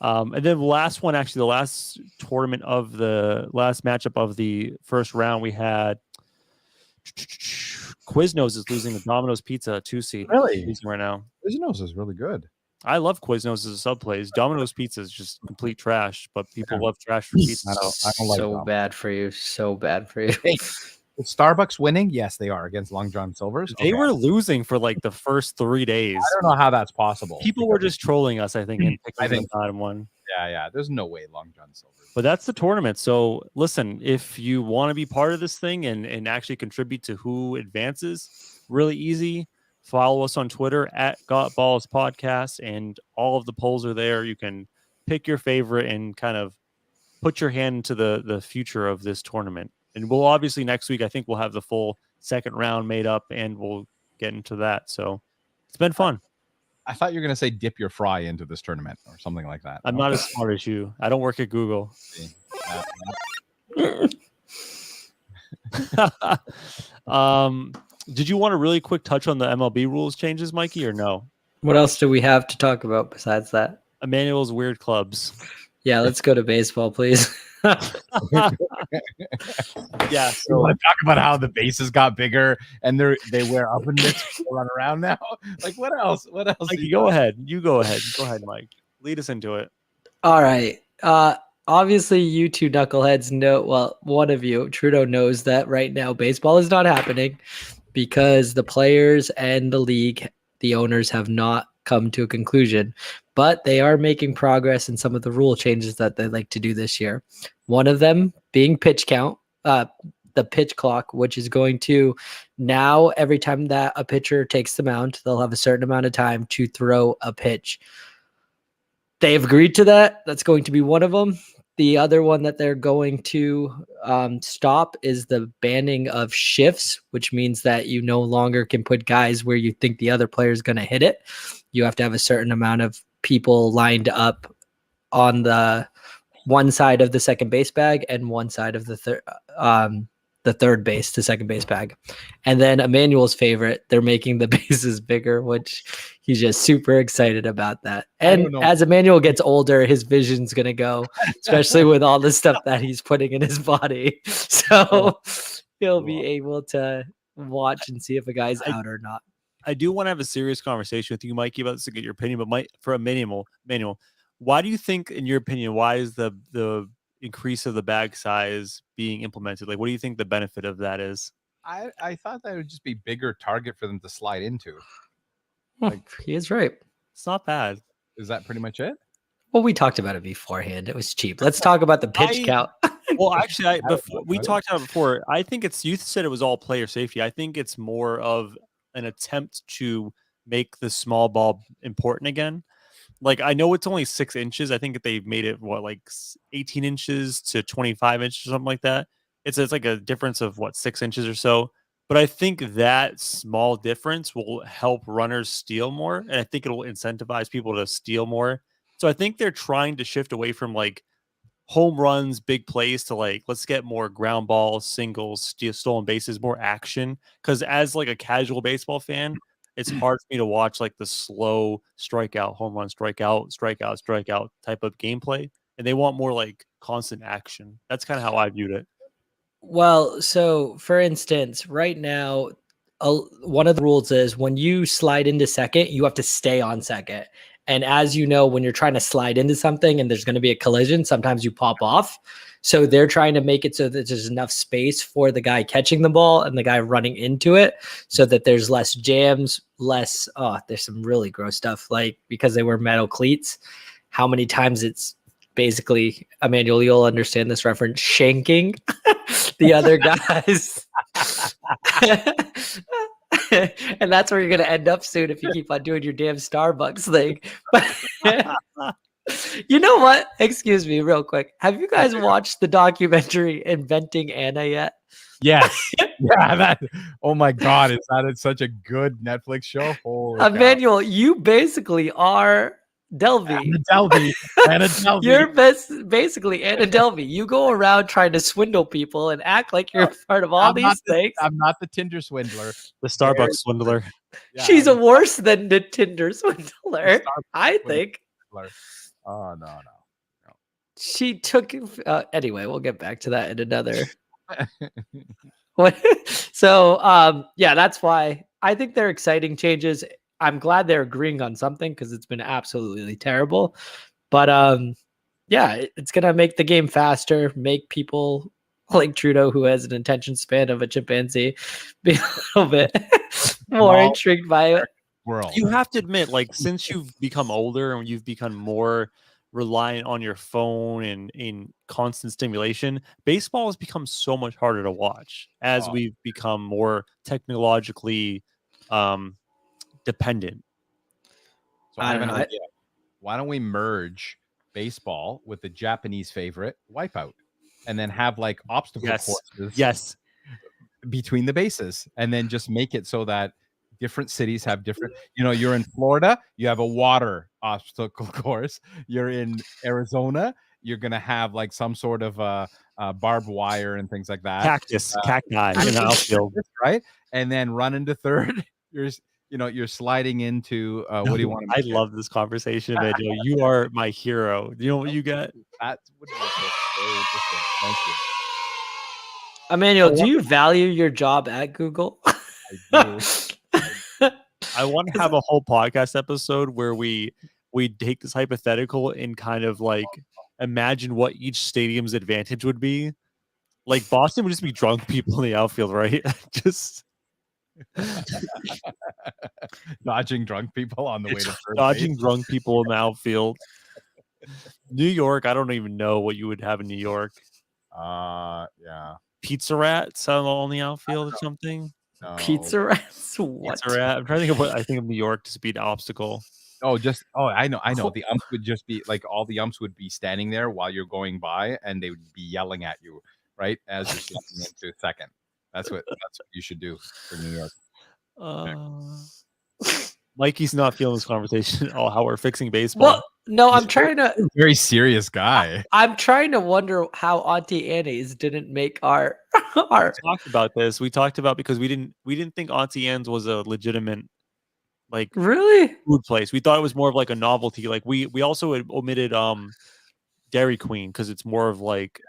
And then the last one, actually, the last tournament of the last matchup of the first round, we had Quiznos is losing to Domino's Pizza 2 seed. Really? Losing right now. Quiznos is really good. I love Quiznos as a sub plays. Domino's Pizza is just complete trash, but people love trash for pizza. I don't like so bad for you. So bad for you. Hey, is Starbucks winning? Yes, they are against Long John Silver's. They were losing for like the first 3 days. I don't know how that's possible. People were just trolling us, I think, and I picking think the bottom one. Yeah. There's no way Long John Silver's. But that's the tournament. So listen, if you want to be part of this thing and actually contribute to who advances, really easy. Follow us on Twitter at Got Balls Podcast, and all of the polls are there. You can pick your favorite and kind of put your hand into the future of this tournament. And we'll obviously next week, I think we'll have the full second round made up, and we'll get into that. So it's been fun. I thought you were going to say dip your fry into this tournament or something like that. I'm not as smart as you. I don't work at Google. Did you want a really quick touch on the MLB rules changes, Mikey, or no? What else do we have to talk about besides that? Emmanuel's weird clubs. Yeah, let's go to baseball, please. Yeah. So want to talk about how the bases got bigger and they wear up and mitts run around now. Like what else? What else? Mikey, go ahead. You go ahead. Go ahead, Mike. Lead us into it. All right. Obviously, you two knuckleheads know. Well, one of you, Trudeau, knows that right now baseball is not happening because the players and the league, the owners, have not come to a conclusion. But they are making progress in some of the rule changes that they like to do this year. One of them being pitch count, the pitch clock, which is going to now every time that a pitcher takes the mound, they'll have a certain amount of time to throw a pitch. They've agreed to that. That's going to be one of them. The other one that they're going to stop is the banning of shifts, which means that you no longer can put guys where you think the other player is going to hit it. You have to have a certain amount of people lined up on the one side of the second base bag and one side of the third base to second base bag. And then Emmanuel's favorite, they're making the bases bigger, which he's just super excited about that. And as Emmanuel gets older, his vision's going to go, especially with all the stuff that he's putting in his body. So he'll be able to watch and see if a guy's out or not. I do want to have a serious conversation with you, Mikey, about this to get your opinion, but for Emmanuel, why do you think, in your opinion, why is the increase of the bag size being implemented? Like, what do you think the benefit of that is? I thought that would just be bigger target for them to slide into. Like, he is right. It's not bad. Is that pretty much it? Well, we talked about it beforehand. It was cheap. Let's talk about the pitch count. Well, actually, we talked about it before. I think you said it was all player safety. I think it's more of an attempt to make the small ball important again. Like, I know it's only 6 inches. I think they've made it 18 inches to 25 inches or something like that. It's like a difference of 6 inches or so. But I think that small difference will help runners steal more, and I think it'll incentivize people to steal more. So I think they're trying to shift away from home runs, big plays to let's get more ground balls, singles, stolen bases, more action. Because as a casual baseball fan, it's hard for me to watch the slow strikeout, home run, strikeout type of gameplay. And they want more constant action. That's kind of how I viewed it. Well, so for instance, right now, one of the rules is when you slide into second, you have to stay on second. And as you know, when you're trying to slide into something and there's going to be a collision, sometimes you pop off. So they're trying to make it so that there's enough space for the guy catching the ball and the guy running into it so that there's less jams, there's some really gross stuff, because they wear metal cleats, how many times it's basically, Emmanuel, you'll understand this reference, shanking the other guys. And that's where you're going to end up soon if you keep on doing your damn Starbucks thing. But you know what? Excuse me, real quick. Have you guys watched the documentary Inventing Anna yet? Yes. Yeah. Oh my God. It's such a good Netflix show. Holy Emmanuel, you basically are Delvey. Anna Delvey. You're basically Anna Delvey. You go around trying to swindle people and act like you're part of all these things. I'm not the Tinder swindler. The Starbucks swindler. Yeah, she's worse than the Tinder swindler, I think. Oh, no. She took... anyway, we'll get back to that in another... So, that's why I think they're exciting changes. I'm glad they're agreeing on something because it's been absolutely terrible. But it's going to make the game faster, make people like Trudeau, who has an attention span of a chimpanzee, be a little bit more intrigued by it. You have to admit, since you've become older and you've become more reliant on your phone and in constant stimulation, baseball has become so much harder to watch as we've become more technologically dependent. So I have an idea. Why don't we merge baseball with the Japanese favorite, Wipeout, and then have obstacle courses between the bases, and then just make it so that different cities have different, you're in Florida, you have a water obstacle course. You're in Arizona, you're going to have some sort of barbed wire and things like that. Cacti in the outfield. Right. And then run into third. You're sliding into what do you want to I love this conversation, man. You are my hero. You know what you got? That would be very interesting. Thank you. Emmanuel, do you value your job at Google? I do. I want to have a whole podcast episode where we take this hypothetical and kind of imagine what each stadium's advantage would be. Boston would just be drunk people in the outfield, right? Just dodging drunk people on the way to third dodging base. Drunk people in the outfield. New York, I don't even know what you would have in New York. Yeah. Pizza rats on the outfield or something. No. Pizza rats? What? Pizza rat. I'm trying to think of what I think of New York to be an obstacle. I know. The umps would just be like all the umps would be standing there while you're going by, and they would be yelling at you right as you're sliding into second. That's what you should do for New York. Mikey's not feeling this conversation. Oh, how we're fixing baseball. Well, no, He's I'm trying to. Very serious guy. I'm trying to wonder how Auntie Annie's didn't make our. We talked about this. We talked about because we didn't think Auntie Anne's was a legitimate like Really? food place. We thought it was more of like a novelty. Like we also had omitted Dairy Queen because it's more of like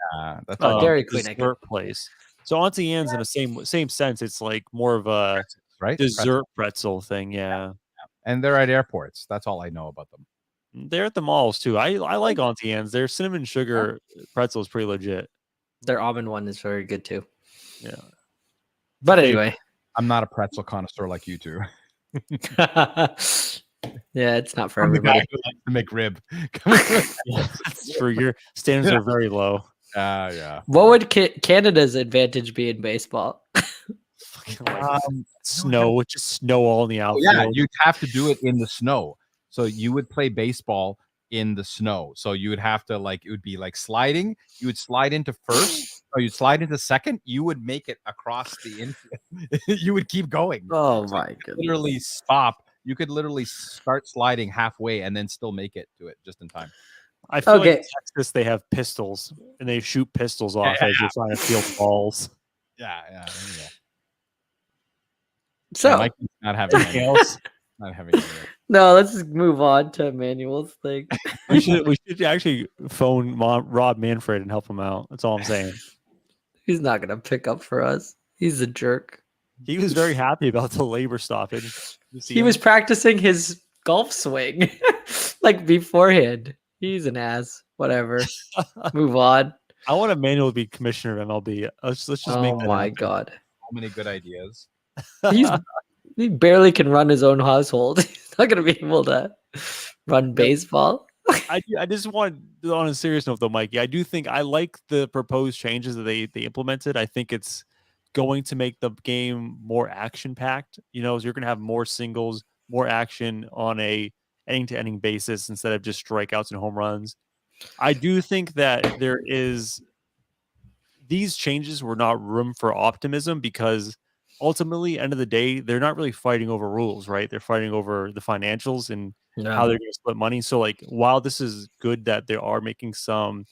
That's Dairy Queen, I dessert place. So Auntie Anne's in the same sense. It's like more of a right dessert pretzel thing. Yeah. And they're at airports. That's all I know about them. They're at the malls too. I like Auntie Anne's. Their cinnamon sugar pretzel is pretty legit. Their almond one is very good too. Yeah. But anyway. I'm not a pretzel connoisseur like you two. Yeah, it's not for everybody. The Mcrib. For your standards are very low. Yeah. What would Canada's advantage be in baseball? Snow, just snow all in the outfield. Yeah, you'd have to do it in the snow. So you would play baseball in the snow. So you would have to it would be like sliding. You would slide into first, or you'd slide into second. You would make it across the infield. You would keep going. Oh my goodness! Literally stop. You could literally start sliding halfway and then still make it to it just in time. I feel like in Texas they have pistols and they shoot pistols off as they're trying to field balls. Yeah. So Mike's not having anything else. Not having anything else. No, let's just move on to Emmanuel's thing. we should actually phone Rob Manfred and help him out. That's all I'm saying. He's not gonna pick up for us. He's a jerk. He was very happy about the labor stoppage. He was practicing his golf swing like beforehand. He's an ass. Whatever. Move on. I want Emmanuel to be commissioner of MLB. Let's just make that happen. God. So many good ideas. He barely can run his own household. He's not going to be able to run baseball. I just want, on a serious note though, Mikey, I do think I like the proposed changes that they implemented. I think it's going to make the game more action packed. You know, you're going to have more singles, more action on a inning to inning basis instead of just strikeouts and home runs. I do think that these changes were not room for optimism because ultimately, end of the day, they're not really fighting over rules, right? They're fighting over the financials and how they're going to split money. So, like, while this is good that they are making some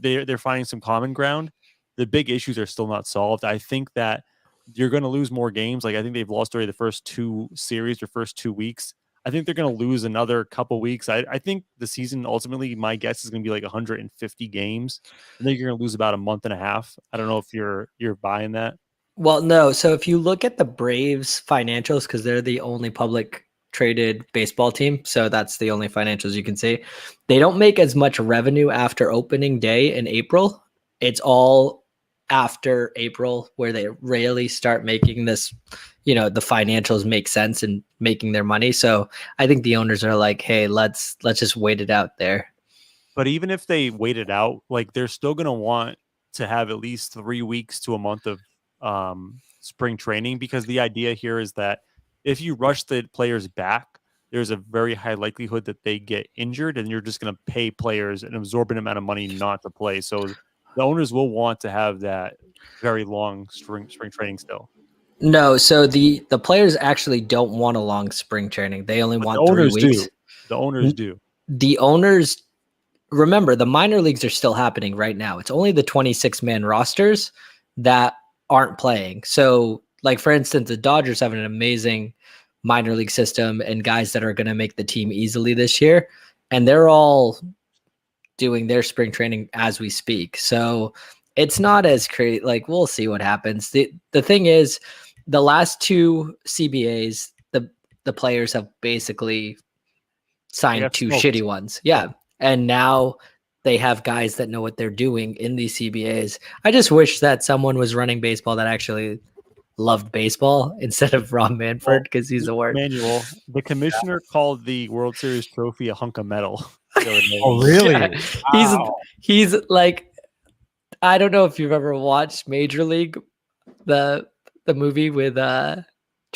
they're finding some common ground, the big issues are still not solved. I think that you're going to lose more games. Like, I think they've lost already the first 2 series or first 2 weeks. I think they're going to lose another couple weeks. I think the season ultimately, my guess is going to be like 150 games. I think you're going to lose about a month and a half. I don't know if you're buying that. Well, no. So if you look at the Braves financials, because they're the only public traded baseball team, so that's the only financials you can see, they don't make as much revenue after opening day in April. It's all after April where they really start making this, the financials make sense and making their money. So I think the owners are like, hey, let's just wait it out there. But even if they wait it out, like they're still going to want to have at least 3 weeks to a month of spring training, because the idea here is that if you rush the players back, there's a very high likelihood that they get injured and you're just going to pay players an absorbent amount of money not to play. So the owners will want to have that very long spring training still. No, so the players actually don't want a long spring training. They only want 3 weeks. The owners do. The owners, remember, the minor leagues are still happening right now. It's only the 26-man rosters that aren't playing. So, like, for instance, the Dodgers have an amazing minor league system and guys that are going to make the team easily this year. And they're all doing their spring training as we speak. So it's not as crazy. Like, we'll see what happens. The thing is, the last 2 CBAs, the players have basically signed 2 shitty ones. Yeah. And now they have guys that know what they're doing in these CBAs. I just wish that someone was running baseball that actually loved baseball instead of Rob Manfred, because he's the worst. Manuel, the commissioner called the World Series trophy a hunk of metal. Oh, really? Yeah. Wow. He's like, I don't know if you've ever watched Major League, the movie with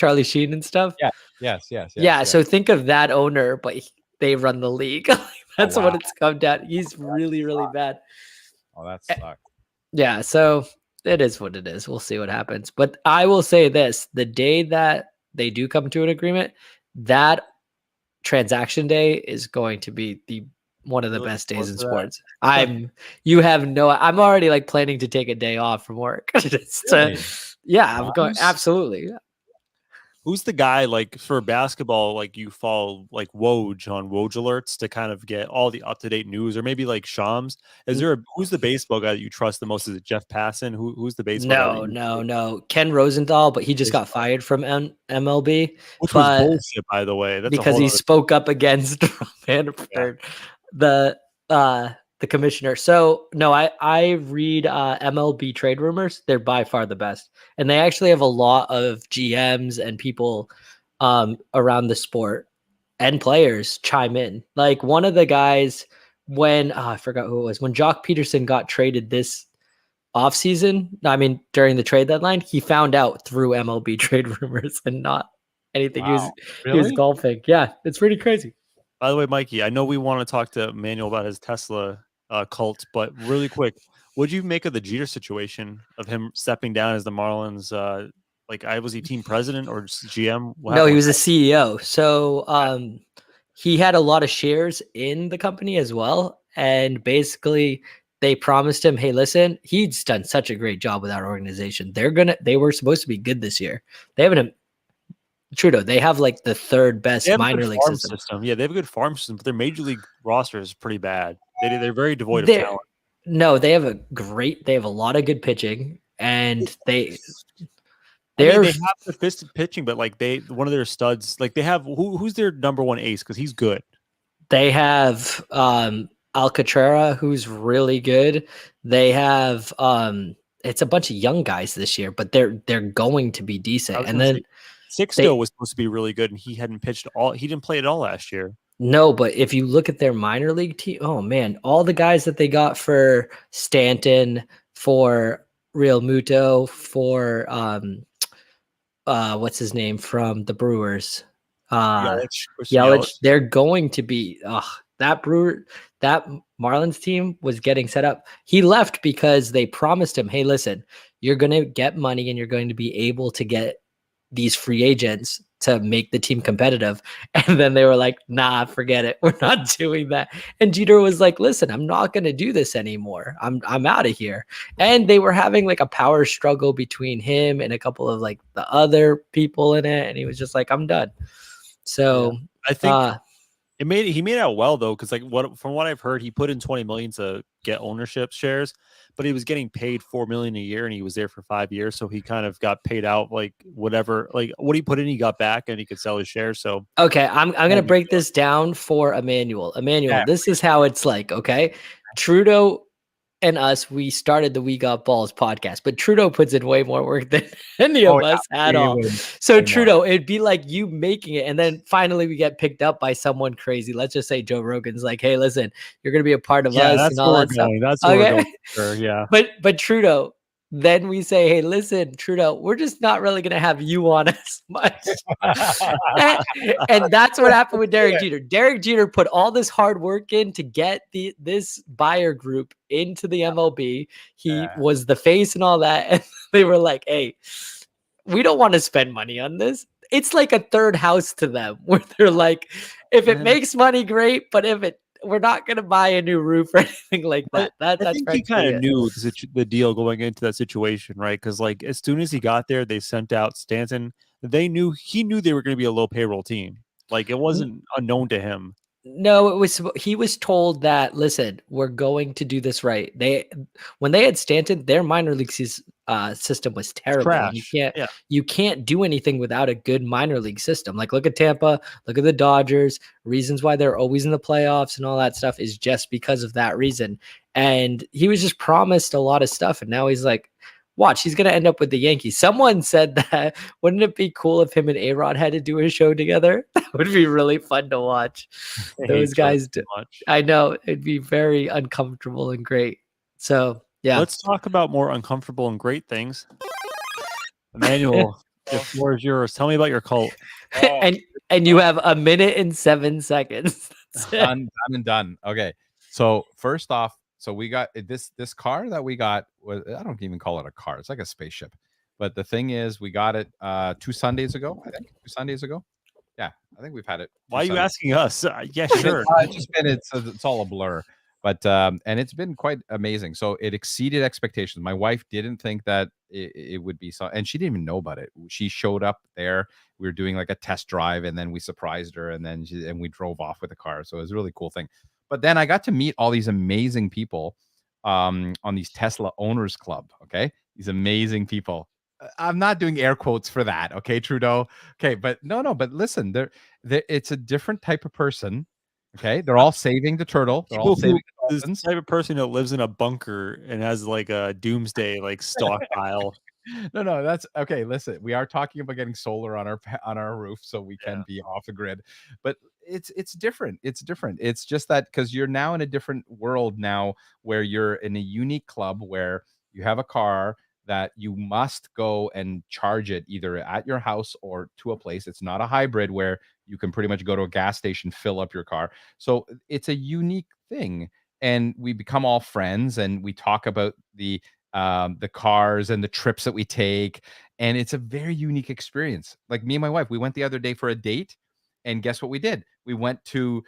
Charlie Sheen and stuff. Yes. Yeah. So think of that owner, but they run the league. That's wow. what it's come down. He's really, really bad. Oh, that sucks. Yeah. So it is what it is. We'll see what happens. But I will say this: the day that they do come to an agreement, that transaction day is going to be one of the best days in sports. You have no, I'm already like planning to take a day off from work. Yeah, I'm going. Absolutely. Who's the guy like for basketball? Like you follow like Woj on Woj alerts to kind of get all the up to date news, or maybe like Shams. Who's the baseball guy that you trust the most? Is it Jeff Passan? Who's the baseball? No. Ken Rosenthal, but he just got fired from MLB, which was bullshit, by the way. That's because he spoke up against Manfred, the commissioner. So no, I read MLB trade rumors. They're by far the best, and they actually have a lot of GMs and people around the sport and players chime in. Like one of the guys when I forgot who it was, when Jock Peterson got traded this offseason, during the trade deadline, he found out through MLB trade rumors and not anything. Wow. He was golfing. Yeah, it's pretty crazy. By the way, Mikey, I know we want to talk to Emmanuel about his Tesla cult, but really quick, what'd you make of the Jeter situation of him stepping down as the Marlins? Was he team president or just GM? No, he was a CEO. So he had a lot of shares in the company as well. And basically they promised him, hey, listen, he's done such a great job with our organization. They were supposed to be good this year. They haven't. Trudeau, they have like the third best minor league system. Yeah, they have a good farm system, but their major league roster is pretty bad. They're very devoid of talent. No, they have a lot of good pitching, and they have the pitching, but like one of their studs, like they have who's their number one ace because he's good. They have Alcantara, who's really good. They have it's a bunch of young guys this year, but they're going to be decent. And then Sixto was supposed to be really good, and he hadn't pitched all. He didn't play at all last year. No, but if you look at their minor league team, oh man, all the guys that they got for Stanton, for Real Muto, for what's his name from the Brewers, Yelich, they're going to be that Marlins team was getting set up. He left because they promised him, hey, listen, you're going to get money and you're going to be able to get these free agents to make the team competitive. And then they were like, nah, forget it. We're not doing that. And Jeter was like, listen, I'm not going to do this anymore. I'm out of here. And they were having like a power struggle between him and a couple of like the other people in it. And he was just like, I'm done. So I think he made out well though. Cause like from what I've heard, he put in 20 million to get ownership shares, but he was getting paid $4 million a year and he was there for 5 years. So he kind of got paid out like whatever, like what he put in, he got back and he could sell his shares. So, okay. I'm going to break this down for Emmanuel. This is how it's like, okay. Trudeau and us, we started the We Got Balls podcast, but Trudeau puts in way more work than any of us at all. So Trudeau, it'd be like you making it. And then finally we get picked up by someone crazy. Let's just say Joe Rogan's like, hey, listen, you're going to be a part of us and all that stuff. That's where we're going. Sure, yeah. But Trudeau, then we say, hey, listen, Trudeau, we're just not really going to have you on as much. And that's what happened with Derek Jeter. Derek Jeter put all this hard work in to get this buyer group into the MLB. He was the face and all that. And they were like, hey, we don't want to spend money on this. It's like a third house to them where they're like, if it makes money, great. But we're not going to buy a new roof or anything like that. I think he kind of knew the deal going into that situation, right? Because like as soon as he got there, they sent out Stanton. He knew they were going to be a low payroll team. Like it wasn't unknown to him. No, he was told that, listen, we're going to do this right. When they had Stanton, their minor league system was terrible. You can't do anything without a good minor league system. Like look at Tampa, look at the Dodgers. Reasons why they're always in the playoffs and all that stuff is just because of that reason. And he was just promised a lot of stuff. And now he's like, watch, he's going to end up with the Yankees. Someone said that, wouldn't it be cool if him and A-Rod had to do a show together? That would be really fun to watch. Those guys do. I know, it'd be very uncomfortable and great. So, yeah. Let's talk about more uncomfortable and great things. Emmanuel, The floor is yours. Tell me about your cult. and you have a minute and 7 seconds. That's it. Done and done. Okay. So first off, so we got this car that we got was, I don't even call it a car. It's like a spaceship. But the thing is, we got it 2 Sundays ago. I think 2 Sundays ago. Yeah, I think we've had it. Why are you asking us? Yeah, sure. It's just been it's all a blur. But and it's been quite amazing. So it exceeded expectations. My wife didn't think that it would be so, and she didn't even know about it. She showed up there. We were doing like a test drive, and then we surprised her, and then we drove off with the car. So it was a really cool thing. But then I got to meet all these amazing people on these Tesla Owners Club. Okay, these amazing people. I'm not doing air quotes for that. Okay, Trudeau. Okay, but no. But listen, it's a different type of person. Okay, they're all saving the turtle. They're all saving the this dolphins. type of person that lives in a bunker and has like a doomsday like stockpile. No, that's okay. Listen, we are talking about getting solar on our roof, so we can be off the grid. But it's different. It's different. It's just that because you're now in a different world now, where you're in a unique club where you have a car that you must go and charge it either at your house or to a place. It's not a hybrid where you can pretty much go to a gas station, fill up your car. So it's a unique thing. And we become all friends and we talk about the cars and the trips that we take. And it's a very unique experience. Like me and my wife, we went the other day for a date. And guess what we did? We went to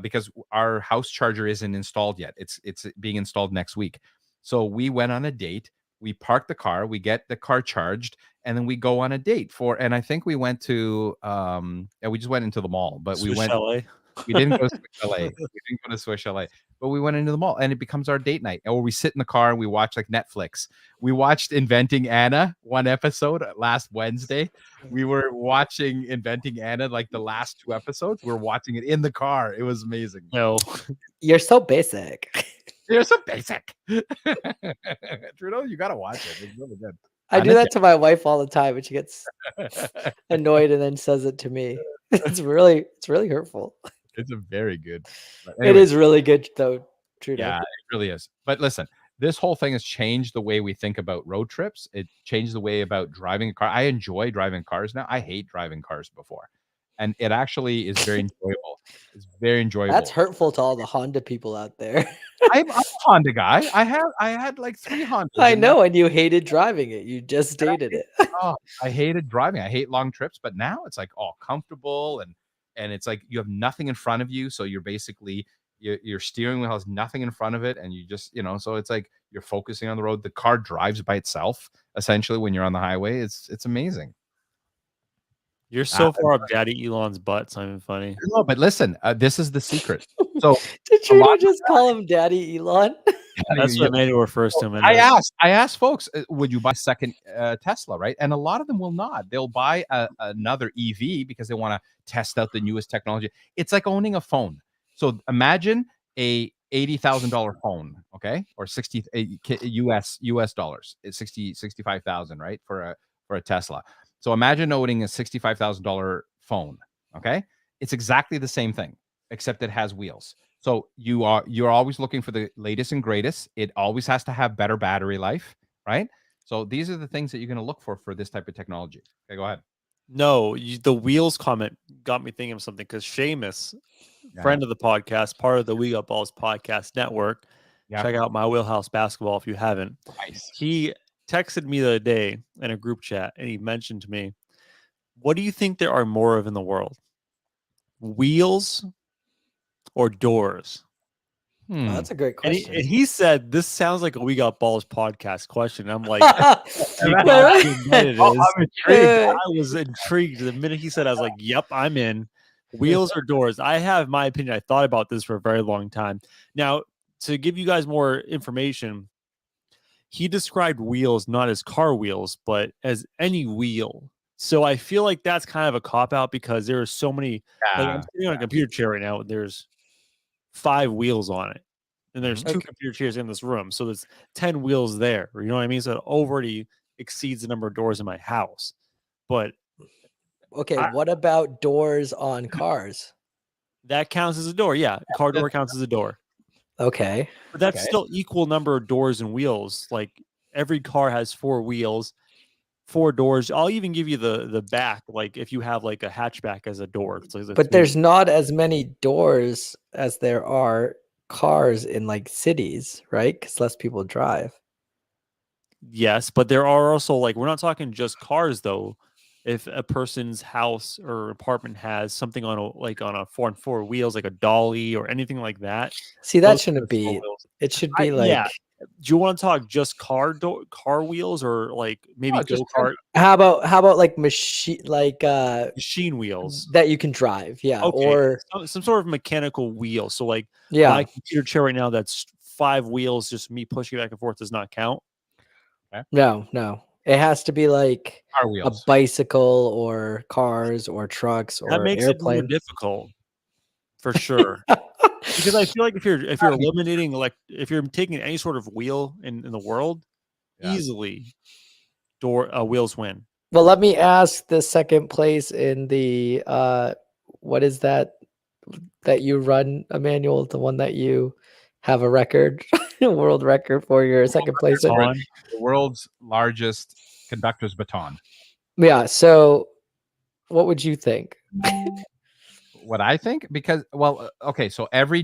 because our house charger isn't installed yet. It's being installed next week. So we went on a date. We park the car, we get the car charged, and then we go on a date and I think we went to we just went into the mall, but Swiss Chalet. We didn't go to Swiss Chalet. We didn't go to Swiss Chalet, but we went into the mall and it becomes our date night. Or we sit in the car and we watch like Netflix. We watched Inventing Anna, one episode last Wednesday. We were watching Inventing Anna, like the last 2 episodes. We were watching it in the car. It was amazing. No. You're so basic. You're so basic. Trudeau, you gotta watch it. It's really good. I do that to my wife all the time, and she gets annoyed and then says it to me. It's really hurtful. It's a very good. It is really good though, Trudeau. Yeah, it really is. But listen, this whole thing has changed the way we think about road trips. It changed the way about driving a car. I enjoy driving cars now. I hate driving cars before. And it actually is very enjoyable. It's very enjoyable. That's hurtful to all the Honda people out there. I'm a Honda guy. I had like 3 Hondas. I know, and you hated driving it. You just dated it. I hated driving. I hate long trips, but now it's like all comfortable and it's like you have nothing in front of you. So you're basically your steering wheel has nothing in front of it, and you just, so it's like you're focusing on the road. The car drives by itself essentially when you're on the highway. It's amazing. You're so far up Daddy Elon's butt, Simon Funny. No, but listen, this is the secret. So did Trudeau just call him Daddy Elon? That's what Manuel refers to him. I asked folks, would you buy a second Tesla, right? And a lot of them will not. They'll buy another EV because they want to test out the newest technology. It's like owning a phone. So imagine a $80,000 phone, okay, or 60 US dollars. It's 65,000, right, for a Tesla. So imagine owning a $65,000 phone, okay? It's exactly the same thing, except it has wheels. So you're always looking for the latest and greatest. It always has to have better battery life, right? So these are the things that you're going to look for this type of technology. Okay, go ahead. No, the wheels comment got me thinking of something because Seamus, friend of the podcast, part of the We Got Balls podcast network. Yeah. Check out My Wheelhouse Basketball if you haven't. Nice. He texted me the other day in a group chat and he mentioned to me, what do you think there are more of in the world? Wheels or doors? Oh, that's a great question. And he said, this sounds like a We Got Balls podcast question. I'm like, it is. I'm intrigued. I was intrigued. The minute he said, I was like, yep, I'm in. Wheels or doors? I have my opinion. I thought about this for a very long time. Now, to give you guys more information, he described wheels not as car wheels, but as any wheel. So I feel like that's kind of a cop-out because there are so many. Like I'm sitting on a computer chair right now. There's 5 wheels on it. And there's 2 computer chairs in this room. So there's 10 wheels there. You know what I mean? So it already exceeds the number of doors in my house. But okay, what about doors on cars? That counts as a door. Yeah, car door counts as a door. Okay. But that's still equal number of doors and wheels. Like every car has 4 wheels. 4 doors. I'll even give you the back, like if you have like a hatchback as a door. It's like But there's not as many doors as there are cars in like cities, right? Because less people drive. yes, but there are also like we're not talking just cars though. If a person's house or apartment has something on a 4 wheels, like a dolly or anything like that, See, that those shouldn't are 4 be. wheels. It should be like. Yeah. Do you want to talk just car wheels or like maybe just go-kart How about like machine machine wheels? that you can drive? Yeah, Okay, or some sort of mechanical wheel. So like yeah, my computer chair right now, that's 5 wheels, just me pushing it back and forth does not count. no. It has to be like Car a wheels. bicycle or cars or trucks That or makes it more airplane. difficult for sure. Because I feel like if you're eliminating if you're taking any sort of wheel in the world, easily wheels win. Well, let me ask the second place in the what is that you run, Emmanuel? The one that you have a record, world record for your second place in. On. The world's largest conductor's baton. Yeah. So, what would you think? What I think, because okay, so every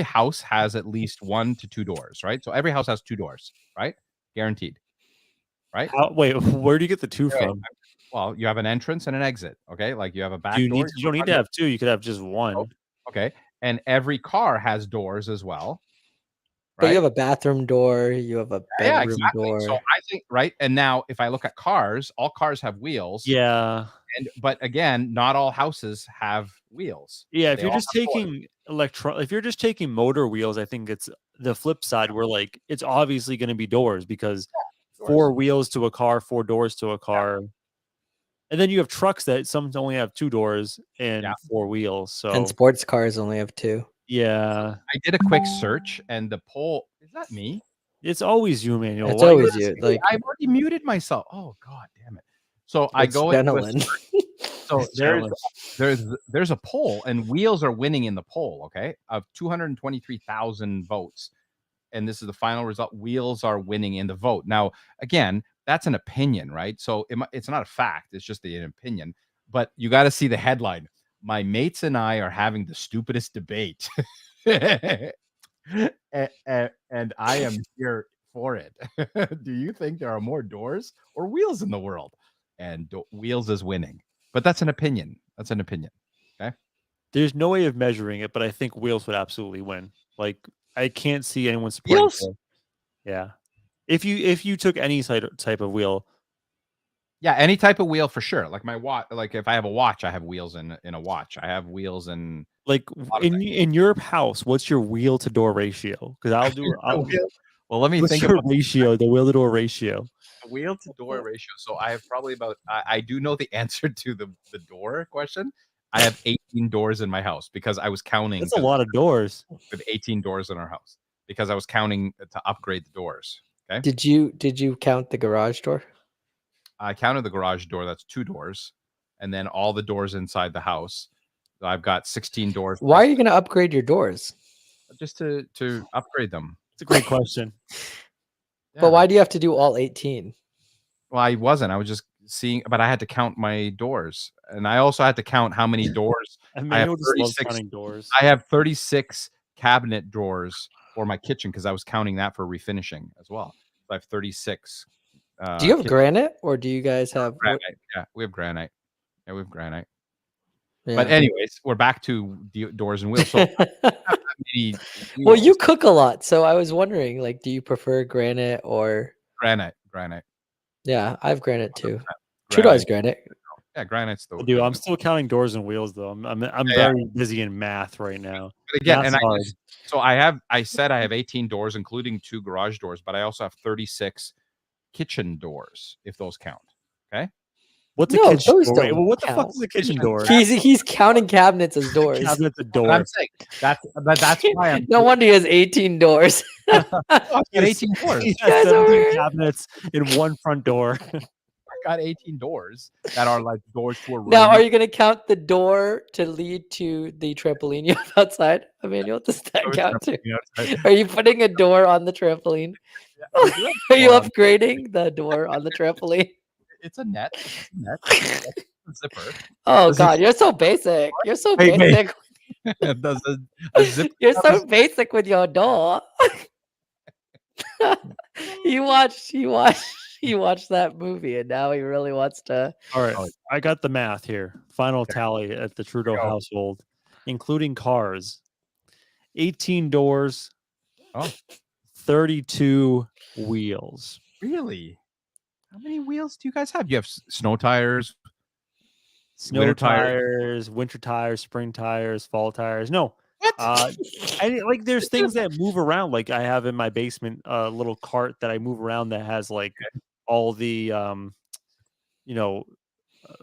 house has at least 1 to 2 doors, right? So every house has 2 doors, right? Guaranteed, right? Wait, where do you get the 2 from? Well, you have an entrance and an exit, okay? Like you have a back You door. don't need to have 2. You could have just 1. Okay, and every car has doors as well. But Right? you have a bathroom door, you have a bedroom exactly. door. So I think, right? And now if I look at cars, all cars have wheels. Yeah. But again, not all houses have wheels. Yeah, if you're just taking motor wheels, I think it's the flip side where like it's obviously going to be doors because 4 wheels to a car, 4 doors to a car. And then you have trucks that some only have 2 doors and 4 wheels. So and sports cars only have 2. Yeah. I did a quick search and the poll, is that me? It's always you, Emmanuel. It's always you. Like I've already muted myself. Oh god damn it. So I go into so there's a poll and wheels are winning in the poll, okay? Of 223,000 votes. And this is the final result. Wheels are winning in the vote. Now, again, that's an opinion, right? So it's not a fact. It's just an opinion. But you got to see the headline. My mates and I are having the stupidest debate. and I am here for it. Do you think there are more doors or wheels in the world? And wheels is winning. But that's an opinion. That's an opinion. Okay. There's no way of measuring it, but I think wheels would absolutely win. Like I can't see anyone supporting wheels. Yeah. If you took any type of wheel. Yeah, any type of wheel for sure. Like my watch, like if I have a watch, I have wheels in a watch. I have wheels in like in your house, what's your wheel to door ratio? Because well, let me what's think your about ratio, the wheel to door ratio. Wheel to door ratio. So I have probably about I do know the answer to the door question. I have 18 doors in my house because I was counting. That's a lot of doors. With 18 doors in our house because I was counting to upgrade the doors. Okay. Did you count the garage door? I counted the garage door. That's 2 doors, and then all the doors inside the house. So I've got 16 doors. Why are you going to upgrade your doors? Just to upgrade them. It's a great question. But why do you have to do all 18? Well, I wasn't. I was just seeing, but I had to count my doors, and I also had to count how many doors. I have 36 doors. I have 36 cabinet drawers for my kitchen because I was counting that for refinishing as well. So I have 36. Do you have granite, or do you guys have granite? Yeah, we have granite. Yeah, we have granite. Yeah. But anyways, we're back to doors and wheels. So well, you cook a lot, so I was wondering, like, do you prefer granite or granite? Yeah, I have granite too. Trudeau has granite. Yeah, granite's the. Dude, I'm still counting doors and wheels though. I'm very busy in math right now. But again, I said I have 18 doors, including 2 garage doors, but I also have 36 kitchen doors, if those count. Okay. What's a kitchen door? Well, what the fuck is a kitchen door? He's counting cabinets as doors. Cabinets a door. I'm saying that's why I'm. No wonder he has 18 doors. 18 doors. He has 17 cabinets in one front door. I got 18 doors that are like doors to a room. Now, are you going to count the door to lead to the trampoline you have outside, Emmanuel? Does that count too? Are you putting a door on the trampoline? Are you upgrading the door on the trampoline? It's a net. It's a net. It's a zipper. Oh Does God, you're so basic. You're so Wait, wait. basic. Does a zipper You're have so basic with your door. you watched that movie, and now he really wants to. All right, I got the math here. Final tally at the Trudeau household, including cars: 18 doors, Oh. 32 wheels. Really? How many wheels do you guys have? You have snow tires, Snow winter tires, winter tires, spring tires, fall tires. No. Like there's things that move around. Like I have in my basement a little cart that I move around that has like all the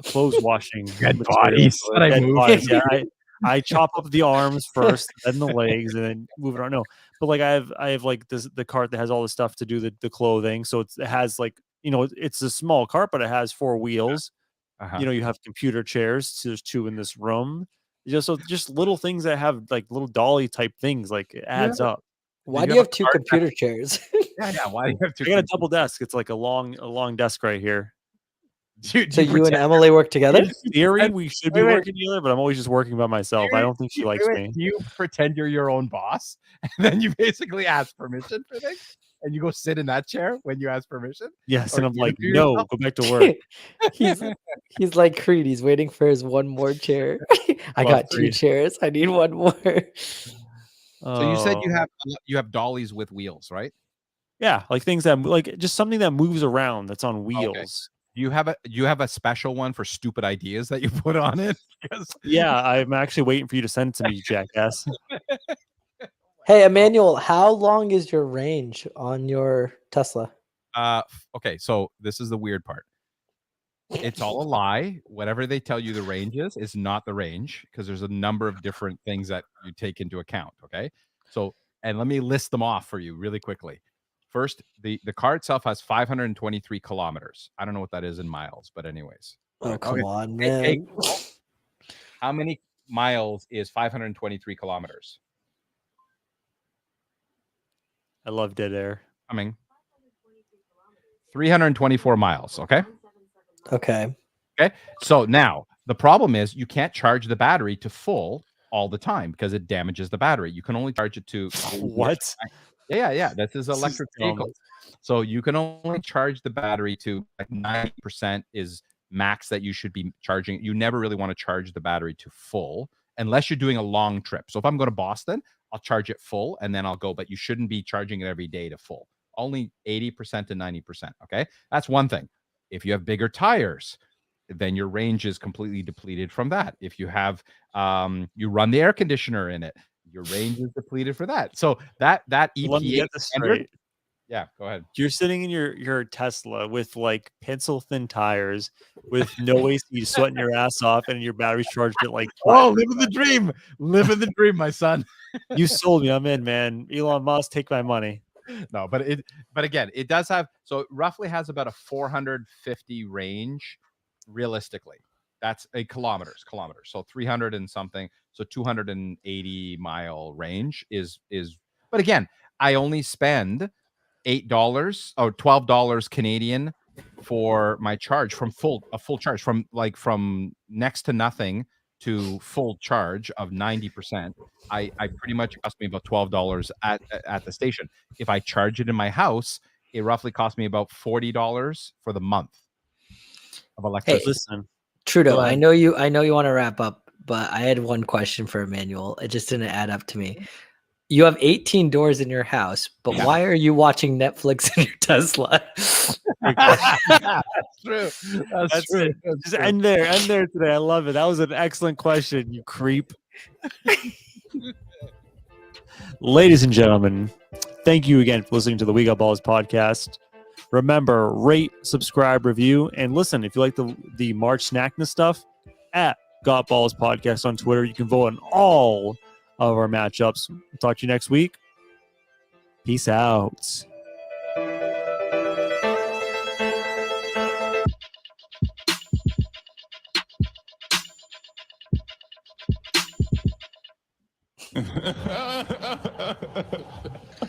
clothes washing Dead materials. bodies that I Dead move. bodies. Yeah, I chop up the arms first, then the legs, and then move it around. No, but like I have like the cart that has all the stuff to do the clothing. So it has like it's a small cart, but it has 4 wheels. Uh-huh. You have computer chairs. So there's 2 in this room. Just little things that have like little dolly type things. Like it adds up. Why do you have 2 computer chairs? Yeah. Why do you have 2? I got a double desk. It's like a long desk right here. So you and Emily work together? In theory, we should be working together, but I'm always just working by myself. I don't think she likes me. Do you pretend you're your own boss, and then you basically ask permission for things, and you go sit in that chair when you ask permission? Yes, Or and I'm you like, do no, yourself? go back to work. He's like Creed. He's waiting for his one more chair. I got 2 Creed. chairs. I need one more. So you said you have dollies with wheels, right? Yeah, like things that like just something that moves around that's on wheels. Do you have a special one for stupid ideas that you put on it? Yeah, I'm actually waiting for you to send it to me, jackass. Hey, Emmanuel, how long is your range on your Tesla? Okay, so this is the weird part. It's all a lie. Whatever they tell you the range is not the range, because there's a number of different things that you take into account. Okay, so and let me list them off for you really quickly. First, the car itself has 523 kilometers. I don't know what that is in miles, but anyways. Oh, come on, Hey, man. how many miles is 523 kilometers? I love dead air. Coming. 324 miles. Okay. Okay. Okay. So now the problem is you can't charge the battery to full all the time because it damages the battery. You can only charge it to What? Yeah. This is electric vehicle. So you can only charge the battery to like 90% is max that you should be charging. You never really want to charge the battery to full unless you're doing a long trip. So if I'm going to Boston, I'll charge it full and then I'll go, but you shouldn't be charging it every day to full. Only 80% to 90%. Okay. That's one thing. If you have bigger tires, then your range is completely depleted from that. If you have, you run the air conditioner in it, your range is depleted for that. So that EPA Let me get this straight. Yeah, go ahead. You're sitting in your Tesla with like pencil thin tires, with no AC, sweating your ass off, and your battery's charged at like. Oh, living the dream, my son. You sold me. I'm in, man. Elon Musk, take my money. No, but again, it does have, so it roughly has about a 450 range realistically. That's a kilometers. So 300 and something. So 280 mile range is, but again, I only spend $8 or $12 Canadian for my charge from a full charge from next to nothing to full charge of 90%. I pretty much cost me about $12 at the station. If I charge it in my house, it roughly cost me about $40 for the month of electricity. Hey, listen, Trudeau, I know you want to wrap up, but I had one question for Emmanuel. It just didn't add up to me. You have 18 doors in your house, but why are you watching Netflix in your Tesla? That's true. That's true. it. Just end there today. I love it. That was an excellent question, you creep. Ladies and gentlemen, thank you again for listening to the We Got Balls podcast. Remember, rate, subscribe, review, and listen. If you like the March Snackness stuff, at Got Balls Podcast on Twitter, you can vote on all of our matchups. We'll talk to you next week. Peace out.